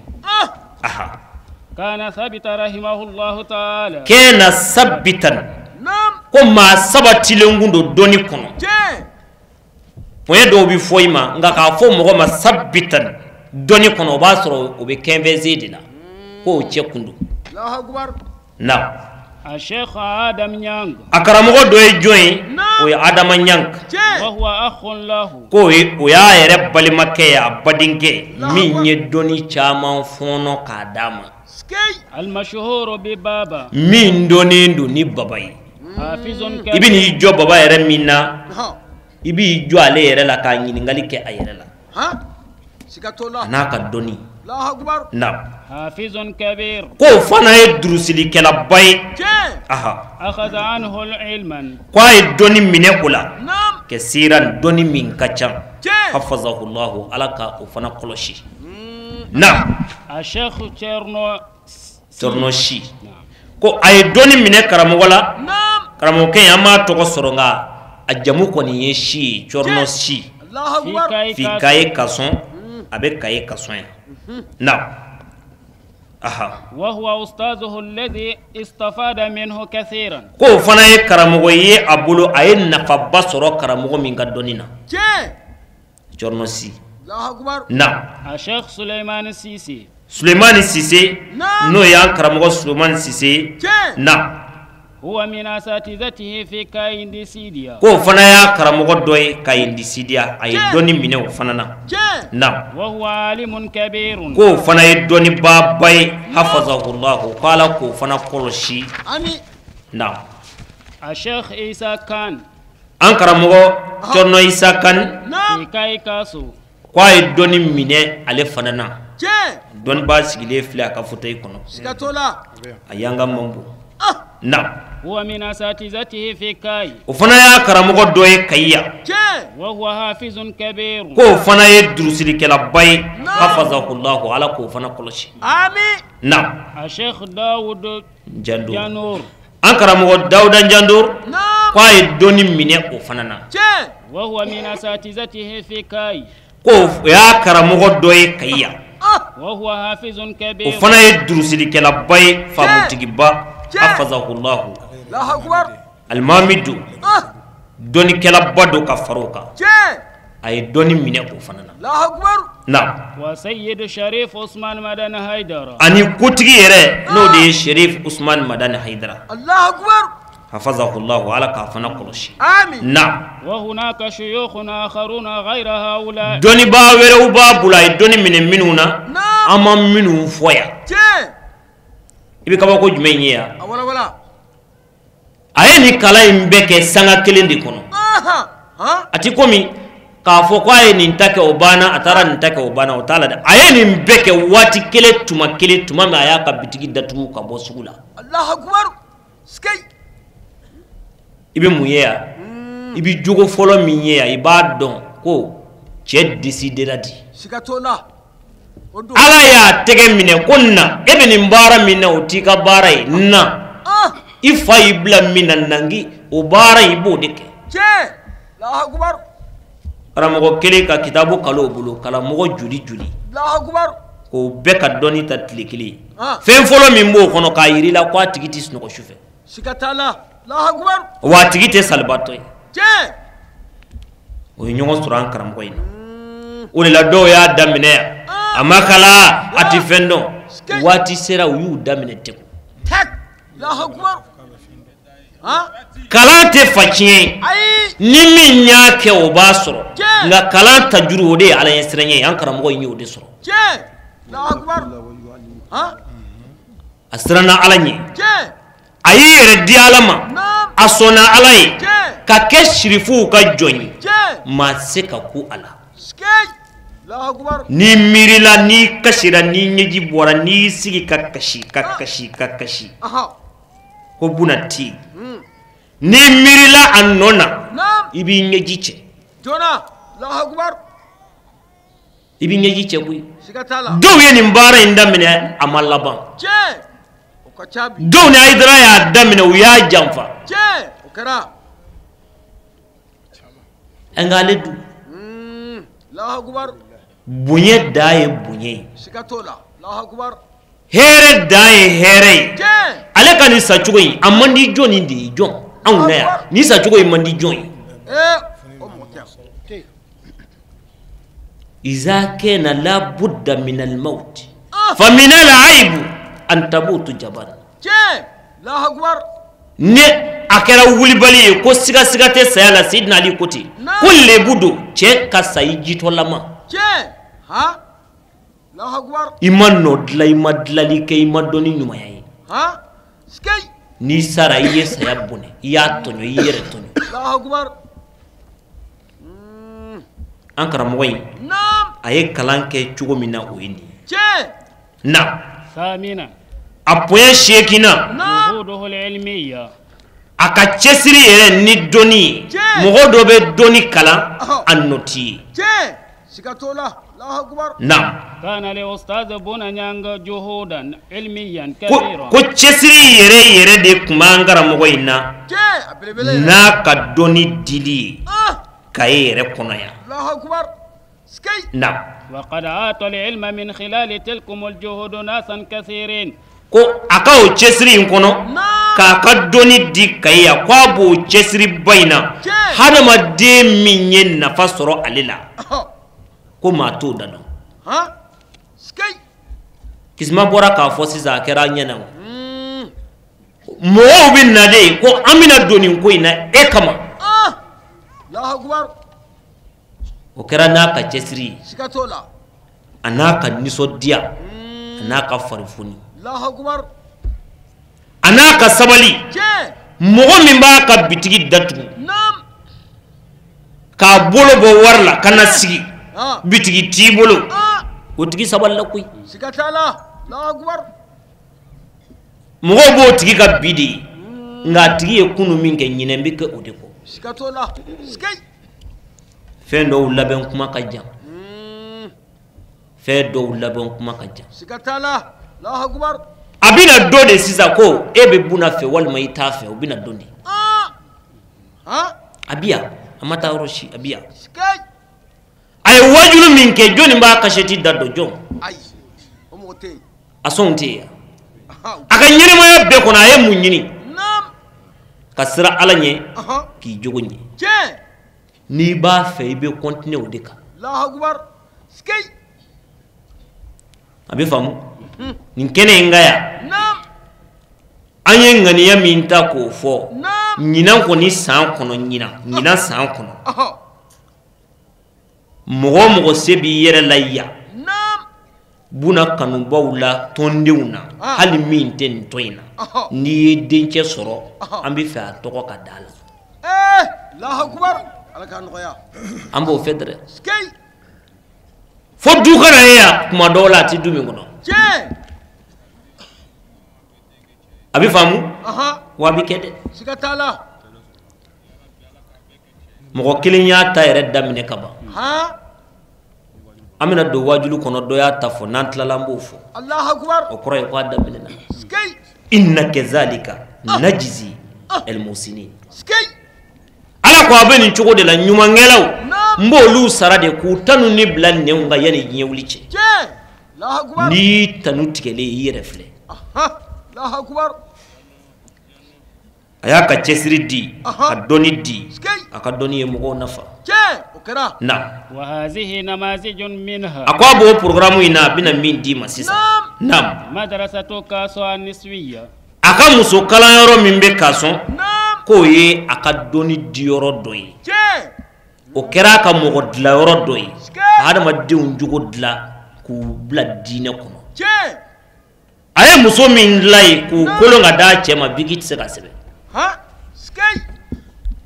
كان ثابت رحمه الله تعالى kɛna sabitan ko maa sabatilen kun do dɔnni kɔnɔ poɲɛ dɔw bi fɔ i ma nka k'a fɔ mɔgɔ ma sabitan dɔnni kɔnɔ o b'a sɔrɔ o bɛ kɛnfɛnze de la ko o cɛ kun do na الشيخ آدم نيانغ a karamɔgɔ dɔ ye jɔn ye o ye Adama Ɲang وهو أخ له ko o y'a yɛrɛ balimakɛ ye a badenkɛ min ye dɔnni caman fɔɔnɔ k'a d'a ma المشهور ببابا min dɔnnen do ni baba ye حافظ i bɛ n'i jɔ baba yɛrɛ min na i b'i jɔ ale yɛrɛ la k'a ɲininkali kɛ a yɛrɛ la a n'a ka dɔnni na حافظ كبير ko fana ye durusilikɛlaba ye أخذ عنه العلم ko a ye dɔnni minɛ o la kɛsiran dɔnni min ka ca hafazahullahu Ala ka o fana kɔlɔsi na الشيخ Tornosi ko a ye dɔnni minɛ karamɔgɔ la karamɔgɔkɛ in an m'a tɔgɔ sɔrɔ nka a jamu kɔni ye si ye Tornosi fi Kaye Kasɔn a bɛ Kaye Kasɔn yan na وهو أستاذه الذي استفاد منه كثيرا ko fana ye karamɔgɔ ye a bolo a ye nafaba sɔrɔ karamɔgɔ min ka dɔnni na Tornosi na الشيخ سليمان السيسي Sulemani Sise n'o ye an karamɔgɔ Sulemani Sise na هو من أساتذته في كاينديسيديا ko fana y'a karamɔgɔ dɔ ye Kayindisidiya a ye dɔnni minɛ o fana na وهو عالم كبير ko fana ye dɔnnibaba ye hafazahullahu ko Ala k'o fana kɔlɔsi na الشيخ إيسا كان an karamɔgɔ Torno Isa Kan في كاي كاسو ko a ye dɔnni minɛ ale fana na dɔnnibaa sigilen filɛ a ka fauteuil kɔnɔ a y'anga mambo na هو من أساتذته في كاي o fana y'a karamɔgɔ dɔ ye Kayya وهو حافظ كبير ko fana ye durusilikɛlaba ye hafazahullahu Ala k'o fana kɔlɔsi na الشيخ داود جانور an karamɔgɔ Dawuda Jandur ko a ye dɔnni minɛ o fana na وهو من أساتذته في كاي ko o y'a karamɔgɔ dɔ ye Kayya وهو حافظ o كبير fana ye durusilikɛlaba ye faamutigiba hafazahullahu Alimamidu dɔnnikɛlaba do ka fara o kan a ye dɔnni minɛ o fana na وسيد شريف عثمان مدن هيدر ani kotigi yɛrɛ n'o de ye Sherif Usman Madani Haidara hafazahullahu Ala k'a fana kɔlɔsi na وهناك شيوخ آخرون غير هؤلاء dɔnnibaa wɛrɛw b'a bolo a ye dɔnni minɛ minnu na an ma minnu fɔ yan i bɛ kabako jumɛn ye yan a ye nin kalan in bɛɛ kɛ sanga kelen de kɔnɔ a ti komi k'a fɔ ko a ye nin ta kɛ o banna a taara nin ta kɛ o banna o t'a la dɛ a ye nin bɛɛ kɛ waati kelen tuma min a y'a ka bitigi datugu ka bɔ sugu la i bɛ mun ye yan i bɛ jogo fɔlɔ min ye yan i b'a dɔn ko cɛ décidera di Ala y'a tɛgɛ minɛ ko na e bɛ nin baara min na o t'i ka baara ye na i fa y'i bila min na nangi o baara i b'o de kɛ karamɔgɔ kelen ka kitabu kalo bolo karamɔgɔ joli k'o bɛɛ ka dɔnni ta tile kelen fɛn fɔlɔ min b'o kɔnɔ k'a yir'i la ko a tigi tɛ sunɔgɔ sufɛ wa a tigi tɛ salibatɔ ye o ye ɲɔgɔn sɔrɔ an karamɔgɔ in na o de la dɔw y'a daminɛ yan a ma kala a tɛ fɛn dɔn waati sera u y'u daminɛ tegu kalan tɛ fa tiɲɛ ni min y'a kɛ o b'a sɔrɔ nka kalan tajuru o de ye ala ɲɛ siranɲɛ ye an karamɔgɔ in y'o de sɔrɔ a siranna ala ɲɛ a y'i yɛrɛ di ala ma a sɔnna ala ye ka kɛ sirifuw ka jɔn ye maa se ka ku a la ni miirila ni kasira ni ɲɛji bɔra n'i sigi ka kasi ka kasi ka kasi ko buna ti ni miirila a nɔ na i b'i ɲɛji cɛ i b'i ɲɛji cɛ koyi dɔw ye nin baara in daminɛ a ma laban dɔw ni Hayidara y'a daminɛ u y'a janfa an k'ale dun bonya da ye bonya ye hɛrɛ da ye hɛrɛ ye ale ka nin sacogo in a man di jɔn nin de ye jɔn anw na yan nin sacogo in man di jɔn ye iza kana la budda min al maut fa min al aib an tabutu jaban ne a kɛra wulibali ye ko siga siga tɛ saya la Seydina Ali ko ten ko lebu don cɛ ka sayi jitɔlama i ma nɔ dilan i ma dilali kɛ i ma dɔn ni ɲumanya ye n'i sara i ye saya bonɛ i y'a tɔɲɔ i yɛrɛ tɔɲɔ an karamɔgɔ in a ye kalan kɛ cogo min na o ye nin na a poɲɛ seegina a ka cɛsiri yɛrɛ ni dɔnni ye mɔgɔ dɔ bɛ dɔnni kalan a nɔ t'i ye ko cɛsiri yɛrɛ yɛrɛ de tun b'an karamɔgɔ in na n'a ka dɔnni dili ye ka ye yɛrɛ kɔnɔ yan وقد أعطى العلم من خلال تلكم الجهود ناسا كثيرين ko a ka o cɛsiri in kɔnɔ k'a ka dɔnni di ka ye yan ko a b'o cɛsiri ba in na hadamaden min ye nafa sɔrɔ ale la ko maa t'o da dɔn kisima bɔra k'a fɔ sisan a kɛra ɲɛna mɔgɔw bɛ na de ko an bɛna don nin ko in na e kama o kɛra n'a ka cɛsiri ye a n'a ka nisɔndiya a n'a ka farifoni a n'a ka sabali mɔgɔ min b'a ka bitigi datugu k'a bolo bɔ wari la ka na sigi bitigi t'i bolo o tigi sabali la koyi mɔgɔw b'o tigi ka bi de ye nka a tigi ye kunu min kɛ ɲinɛ bɛ kɛ o de kɔ fɛn dɔw labɛn kuma ka jan fɛn dɔw labɛn kuma ka jan a bɛna dɔ de sisan ko e bɛ buna fɛ walima i t'a fɛ o bɛna dɔn de a bi yan a ma taa yɔrɔ si a bi yan a ye wajulu min kɛ jɔnni b'a kasɛti da dɔn jɔn a sɔnw tɛ yen a ka ɲɛnɛmaya bɛɛ kɔnɔ a ye mun ɲini ka siran ala ɲɛ k'i jogo ɲɛ n'i b'a fɛ i bɛ continuer o de kan a bɛ faamu nin kɛnɛ in ka yan an ye ŋaniya min ta k'o fɔ ɲinan kɔni san kɔnɔ ɲinan san kɔnɔ mɔgɔ o mɔgɔ se b'i yɛrɛ la yan buna kanubaw la tɔndenw na hali min tɛ nin tɔn in na n'i ye dencɛ sɔrɔ an bɛ fɛ a tɔgɔ ka da la an b'o fɛ dɛrɛ fo du kana ye yan kuma dɔw la a tɛ du min kɔnɔ a bɛ faamu wa a bɛ kɛ dɛ mɔgɔ kelen y'a ta yɛrɛ daminɛ ka ban an bɛna don wajulu kɔnɔ dɔ y'a ta fɔ n'an tilala an b'o fɔ o kɔrɔ ye ko a daminɛna inna kazalika najzi al-musinin ala ko a bɛ nin cogo de la ɲumankɛlaw n b'olu sara de k'u tanu ni bila nɛnw kan yanni diɲɛ wuli cɛ n'i tanu tigɛlen i yɛrɛ filɛ a y'a ka cɛsiri di ka dɔnni di a ka dɔnni ye mɔgɔw nafa na a ko a b'o programme in na a bɛna min d'i ma sisan na a ka muso kalanyɔrɔ min bɛ Kasɔn ko ye a ka dɔnni diyɔrɔ dɔ ye o kɛra a ka mɔgɔ dilayɔrɔ dɔ ye ka hadamadenw jogo dilan k'u bila diinɛ kɔnɔ a ye muso min dilan ye k'u kolon ka d'a cɛ ma bigi tɛ se ka sɛbɛn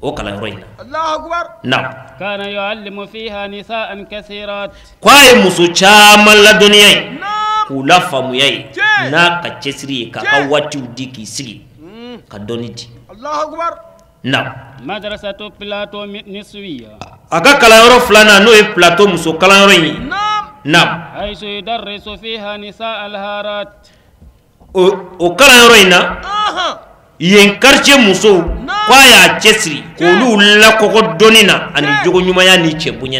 o kalanyɔrɔ in na كان يعلم فيها نساء كثيرات ko a ye muso caman ladɔnniya ye k'u lafaamuya ye n'a ka cɛsiri ye k'a ka waatiw di k'i sigi ka dɔnni di na مدرسة بلاتو نسوية a ka kalanyɔrɔ filanan n'o ye plateau muso kalanyɔrɔ in ye na حيث يدرس فيها نساء الهارات o kalanyɔrɔ in na yen quartier musow ko a y'a cɛsiri k'olu lakɔgɔ dɔnni na ani jogo ɲumanya ni cɛ bonya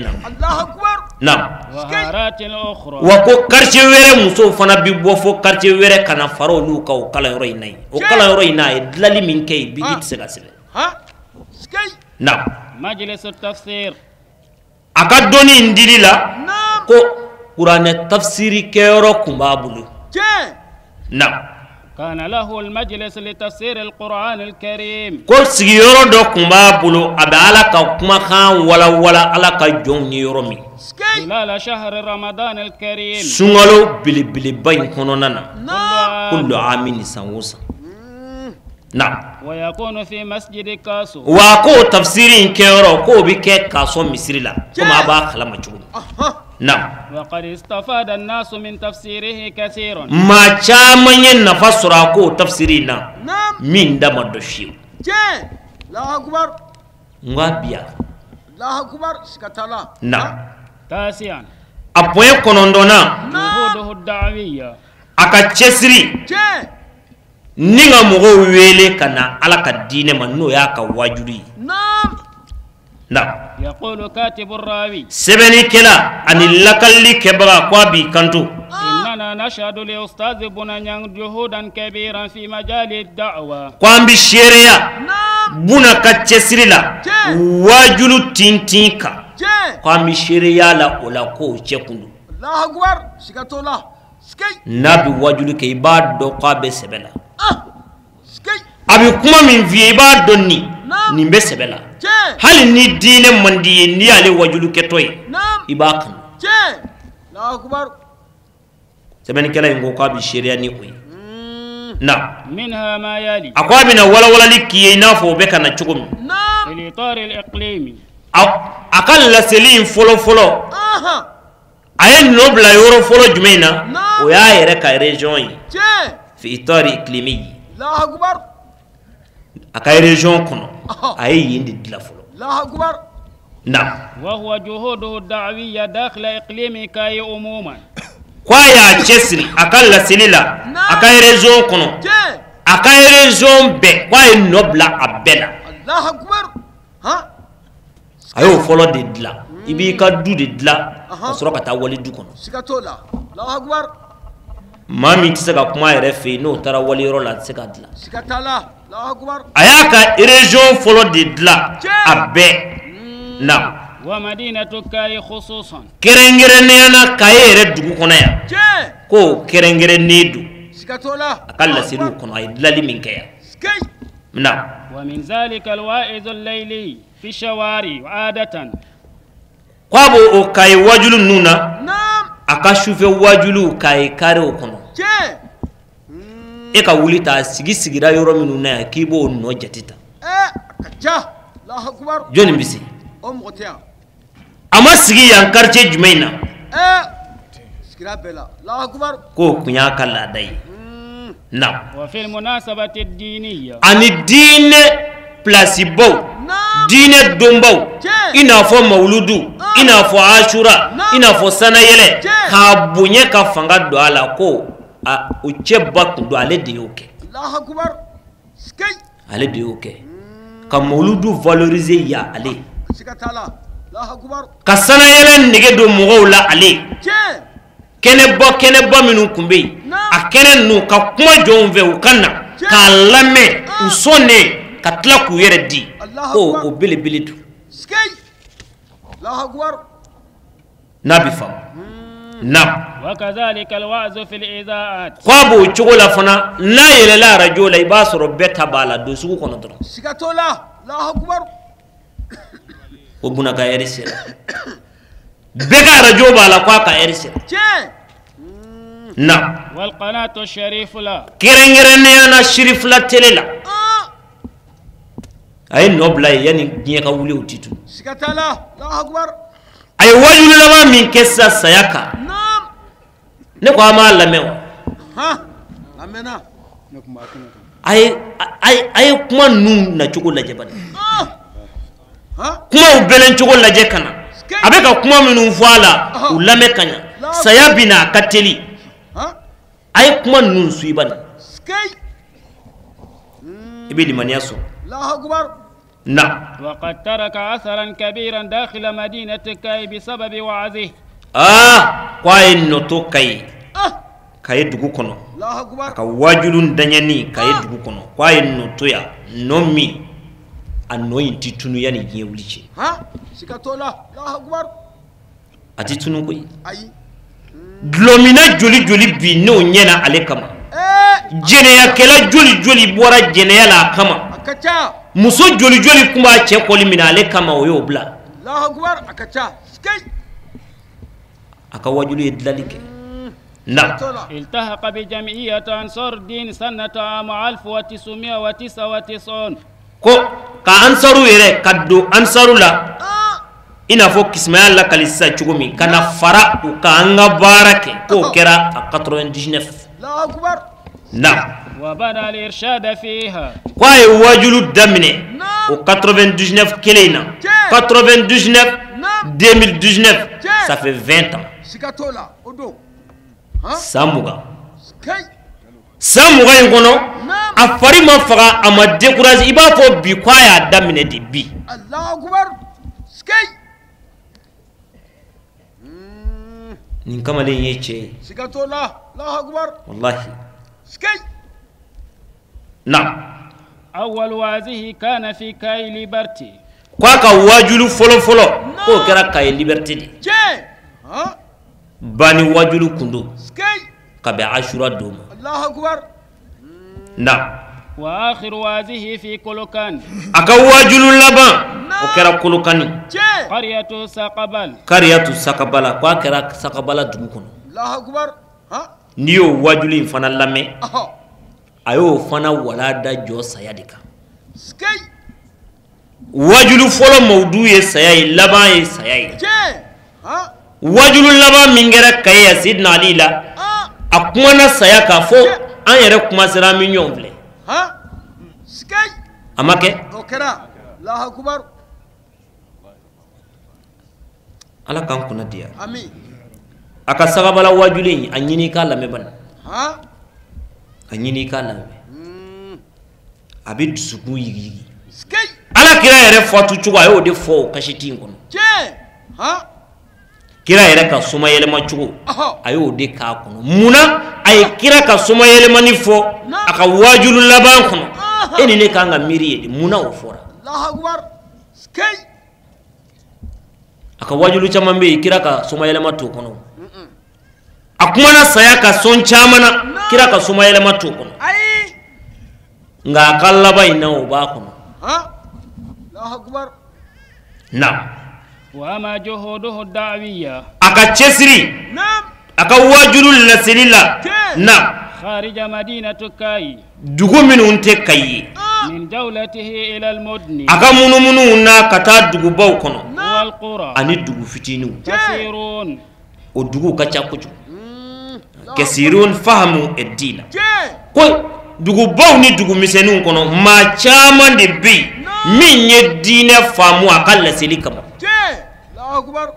na وهارات أخرى wa ko quartier wɛrɛ musow fana bi bɔ fo quartier wɛrɛ kana fara olu ka o kalanyɔrɔ in na ye o kalanyɔrɔ in na a ye dilali min kɛ yen bigi tɛ se ka sɛbɛn na مجلس التفسير a ka dɔnni in dili la ko kuranɛ tafsiri kɛyɔrɔ kun b'a bolo na كان له المجلس لتفسير القرآن الكريم ko sigiyɔrɔ dɔ kun b'a bolo a bɛ ala ka kumakan walawala ala ka jɔnw ye yɔrɔ min خلال شهر رمضان الكريم sunkalo belebeleba in kɔnɔna na kullu amin san o san na ويكون في مسجد كاسو wa ko tafsiri in kɛyɔrɔ k'o bɛ kɛ Kaso misiri la komi a b'a kalama cogo min na وقد استفاد الناس من تفسيره كثيرا maa caman ye nafa sɔrɔ a ko tafsiri in na min da ma dɔ fiyewu n ko a biya na تاسعا a poɲɛ kɔnɔntɔnna جهوده الدعوية a ka cɛsiri ni ka mɔgɔw wele ka na ala ka diinɛ ma n'o y'a ka wajulu ye na يقول كاتب الراوي sɛbɛnnikɛla ani lakalili kɛbaga ko a b'i kanto إننا نشهد لأستاذ بنيان جهودا كبيرا في مجال الدعوة ko an bɛ seereya buna ka cɛsiri la wajulu tintin kan ko an bɛ seereya la o la k'o cɛ kun don n'a bɛ wajulu kɛ i b'a dɔn k'a bɛ sɛbɛ la a bɛ kuma min f'i ye i b'a dɔn nin bɛ sɛbɛ la hali ni diinɛ man di ye n'i y'ale wajulu kɛtɔ ye i b'a kanu sɛbɛnnikɛla in ko k'a bɛ seereya ni o ye na منها ما يلي a ko a bɛna walawalali k'i ye i n'a fɔ o bɛ ka na cogo min في الإطار الإقليمي a ka laseli in fɔlɔ-fɔlɔ a ye nɔ bila yɔrɔ fɔlɔ jumɛn na o y'a yɛrɛ ka région ye fi itari iklimi a ka région kɔnɔ a ye yen de dilan fɔlɔ na وهو جهوده الدعوية داخل إقليم كاي عموما ko a y'a cɛsiri a ka laseli la a ka région kɔnɔ a ka région bɛɛ ko a ye nɔ bila a bɛɛ la a y'o fɔlɔ de dilan i b'i ka du de dilan ka sɔrɔ ka taa wali du kɔnɔ maa min tɛ se ka kuma a yɛrɛ fɛ yen n'o taara waliyɔrɔ la a tɛ se ka dilan a y'a ka région fɔlɔ de dilan a bɛɛ na ومدينة كاي خصوصا kɛrɛnkɛrɛnnenya na Kaye yɛrɛ dugu kɔnɔ yan ko kɛrɛnkɛrɛnnen don a ka laseliw kɔnɔ a ye dilali min kɛ yan na ومن ذلك الواعظ الليلي في الشوارع عادة ko a b'o Kaye wajulu ninnu na a ka sufɛ wajulu Kaye karew kɔnɔ e ka wuli ta sigira yɔrɔ minnu na yan k'i b'o nɔ jate ta jɔnni bɛ se a ma sigi yan quartier jumɛn na k'o kun y'a ka laada ye na وفي المناسبة الدينية ani diinɛ place baw diinɛ donbaw i n'a fɔ mawuludu i n'a fɔ ashura i n'a fɔ sanayɛlɛ k'a bonya ka fanga don a la ko o cɛ ba kun don ale de y'o kɛ ale de y'o kɛ ka mawuludu valoriser ya ale ka sanayɛlɛ nege don mɔgɔw la ale kɛnɛba minnu kun bɛ yen a kɛnɛ ninnu ka kuma jɔnw fɛ u ka na k'a lamɛn u sɔnnen ka tila k'u yɛrɛ di ko o belebele don n'a bɛ faamu نعم وكذلك الوعظ في الإذاعات قابو تشغل فنا لا يلا رجل يباس ربيتها بالا دوسو كونتر سكتولا الله أكبر وبنا كايرسل بكا رجل بالا كوا كايرسل نعم والقناة الشريف لا كيرن أنا شريف لا تللا أي نوبلا يعني نيكا ولي وتيتو سكتلا الله أكبر أي وجل لما من كسا سياكا نعم نقوى ما لميو ها أمنا أي كما نون نجوكو لجبان ها كما وبلن جوكو لجكنا أبقى كما منو فوالا ولمي كنا سيابنا كتلي أي كما نون سويبان سكي إبلي من ياسو الله أكبر نعم وقد ترك أثرا كبيرا داخل مدينة كاي بسبب وعظه كواي نوتو كاي كاي دوغو كونو الله أكبر كا واجلون دانياني كاي دوغو كونو كواي نوتو يا نومي أنوي تيتونو يعني يوليشي ها سكتولا الله أكبر أتيتونو كوي أي glomina joli joli bi no nyena ale kama jeneya kela joli joli bora jeneya la kama akacha muso joli joli kuma che koli mina ale kama oyo bla Allahu akbar akacha skay akawajulu yedlalike نعم التحق بجمعية أنصار الدين سنة عام 1999 كو كأنصارو يرى كدو أنصارو لا إنا فوق اسمه الله كاليسا تشومي كنا فرا وكأنغا بارك كو كرا 99 الله أكبر نعم وبنى الإرشاد فيها كواي واجلو دمني و 99 كلينا 99 2019 ça fait 20 ans Sikatola odo Samuga Samuga ngono afari ma faga ama décourage iba fo bi kwaya damine di bi Allahu akbar skay nin kamale yeche Sikatola Allahu akbar wallahi skay نعم أول وازه كان في كاي ليبرتي كواكا واجلو فولو فولو كو كرا كاي ليبرتي دي باني واجلو كندو كبي عاشورا دوما الله أكبر نعم وآخر وازه في كولوكان أكا واجلو لبان وكرا كولوكاني قرية ساقبال قرية ساقبالا كوا كرا ساقبالا دومكون الله أكبر نيو واجلو فانا لامي ayo fana walada jo sayadika skay wajulu folo mawdu ye sayay laba ye sayay wajulu laba mingera kay sidna ali la akumana sayaka fo an yere kuma sera mi nyomble skay amake okera Allahu akbar ala kan kuna dia amin aka sagabala wajuli anyini ka lame ban anyini kala abi dusuku yigi ala kira yere fotu chugo ayo de fo kashiti ngono kira yere ka suma yele ma chugo ayo de ka kono muna ay kira ka suma yele mani fo aka wajulu laban kono eni ne ka nga miri yedi muna o fora Allahu akbar skay aka wajulu chamambe kira ka suma yele ma to kono akumana sayaka son chamana kira ka suma yele matu kono nga kallaba ina oba kono Allahu akbar na wa ma juhuduhu da'wiyya aka chesri aka wajulu lasilila na kharija madinatu kai dugu minunte kayi min dawlatihi ila almudni aka munumunu na kata dugu baw kono wal qura ani dugu fitinu kasirun o dugu kacha kuju kasirun fahamu ad-din ko dugu baw ni dugu misenu kono ma chama de bi min ye dine famu akalla silikama Allahu akbar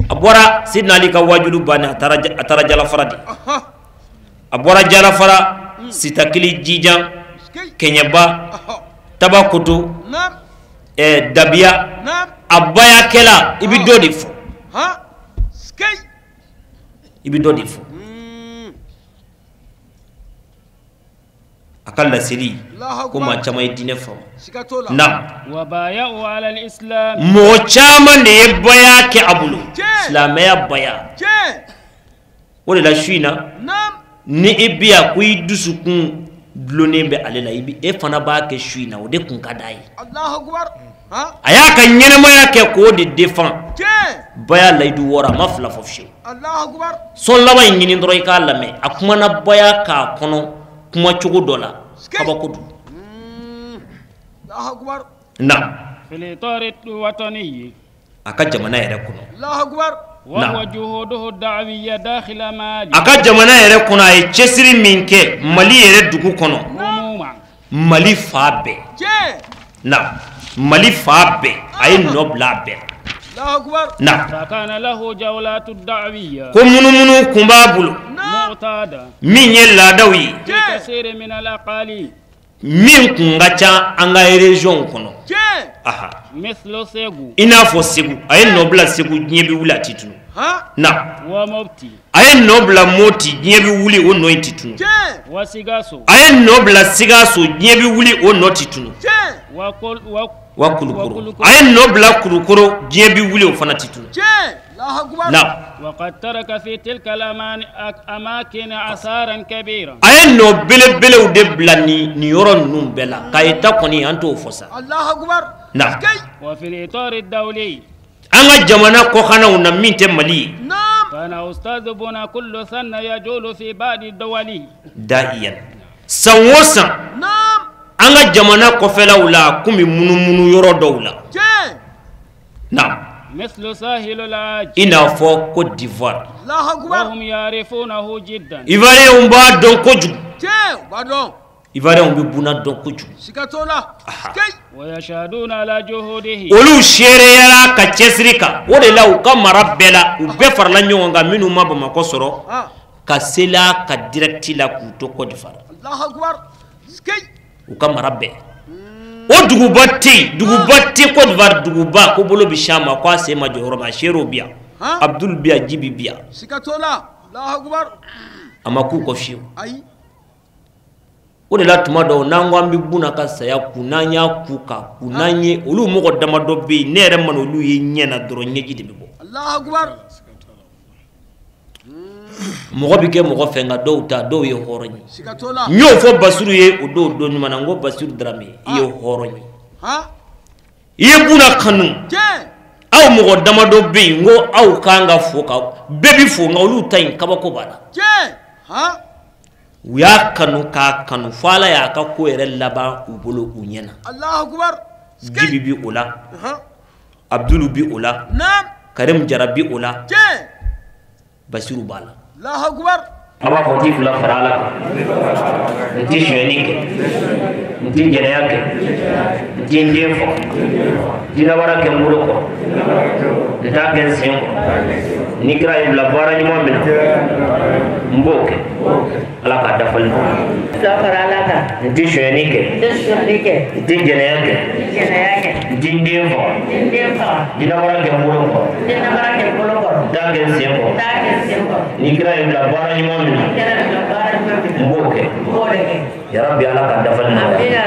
abora sidna ali ka wajulu bana atara jala faradi abora jala fara sitakili jijan kenyaba tabakutu dabia abaya kela ibidodi fo skay ibidodi fo akalla siri ko ma chama dine fam sikatola na wa baya'u ala al-islam mo chama ne baya ke abulu islamaya baya wala la shuina nam ni ibiya ku idusukun blone be alela ibi e fana ba ke shuina o de kun kadai Allahu akbar ha aya kan nyene moya ke ko de defan baya laidu wora mafla fofshi Allahu akbar son laba nyini ndoro ka lame akuma na baya ka kono kuma chugo dola kabakudu Allahu akbar na fil itar watani aka jamana yere kuno Allahu akbar wa huwa juhuduhu da'wiyya dakhil mali aka jamana yere kuno ay chesiri minke mali yere dugu kono mali fabe na mali fabe ay nobla be Allahu akbar na kana lahu jawlatu da'wiyya ko munu kumbabulu mu'tada min yella dawi kasir min al-aqali min kungacha anga region kono aha mithlu segu ina fo segu ay nobla segu nyebi wula titunu na wa mobti ay nobla moti nyebi wuli o no titunu wa sigaso ay nobla sigaso nyebi wuli o no titunu wa kulukuru ay nobla kulukuru nyebi wuli o fana titunu na وقد ترك في تلك الأماكن آثارا كبيرة أي نو بل ودبلني نيورون نومبلا كايتا كوني أنتو فوسا الله أكبر نعم وفي الإطار الدولي أنا جمانا كوخانا ونمين تمالي نعم فأنا أستاذ بنا كل سنة يجول في بعض الدول دائيا سنوسا نعم أنا جمانا كوفلا ولا كومي منو يورو دولا نعم مثل ساحل العاج إنا فو كوت ديفوار الله أكبر وهم يعرفونه جدا إيفاري أمبا دون كوجو pardon إيفاري أمبي بونا دون كوجو sikatola skay ويشهدون على جهوده ولو شيري يلا كتشسريكا ودلا وكامارا بلا وبفر لنيونغا منو ما بما كسرو كسلا كديركتي لا كوتو كوت ديفوار الله أكبر skay وكامارا بلا o dugubati ko dvar duguba ko bolo bishama kwa sema johoro ma shero biya abdul biya jibi biya sikatola Allahu akbar amaku ko fiu ai o de la tuma do nangwa mbi buna ka saya kunanya kuka kunanye olu mo ko dama do be nere man olu ye nyena doro nyeji de bo Allahu akbar mo bi ke mo fenga do ta do ye horoni sikatola nyo fo basuru ye o do nyuma nango basuru drame ye horoni ye buna kanu aw mo dama do be ngo aw kanga foka bebi fo ngawlu tay kabako bala uya kanu ka kanu fala ya ka ko ere laba ubolo unyena Allahu akbar jibi bi ola abdulu bi ola nam karim jarabi ola basiru bala Allahu akbar aba ko ti fula farala nti shenike nti jere yake nti ndefo dina wara ke muroko nta gen senko nikra ibla bara ni momina mboke ala ka dafal fula farala ka nti shenike nti jere yake nti ndefo dina wara ke muroko nta gen senko nikra ibla bara ni momina ya rabbi ala ka dafalna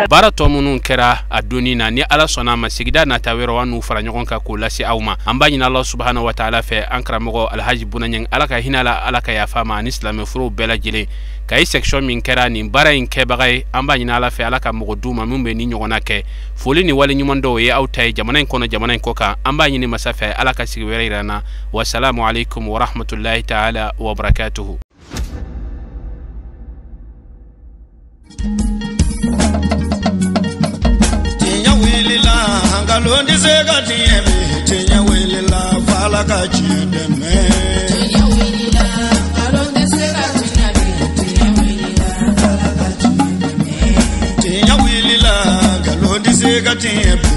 bara to munun kera adoni na ni ala sona ma sigida na tawero wanu fara nyogon ka ko lasi awma ambanyi na Allah subhanahu wa ta'ala fe ankara mogo alhaji bunanyang ala ka hinala ala ka ya fama an islam furu bela jile kay section min kera ni bara in ke bagay ambanyi na ala fe ala ka mogo duma mumbe ni nyogona ke foli ni wali nyumondo ye awtay jamana kono jamana koka ambanyi ni masafa ala ka sigi wererana wassalamu alaikum wa rahmatullahi ta'ala wa barakatuh. Londi sega tiemi tinya welila fala ka chideme tinya welila londi sega tinya welila fala ka chideme tinya welila londi sega tiemi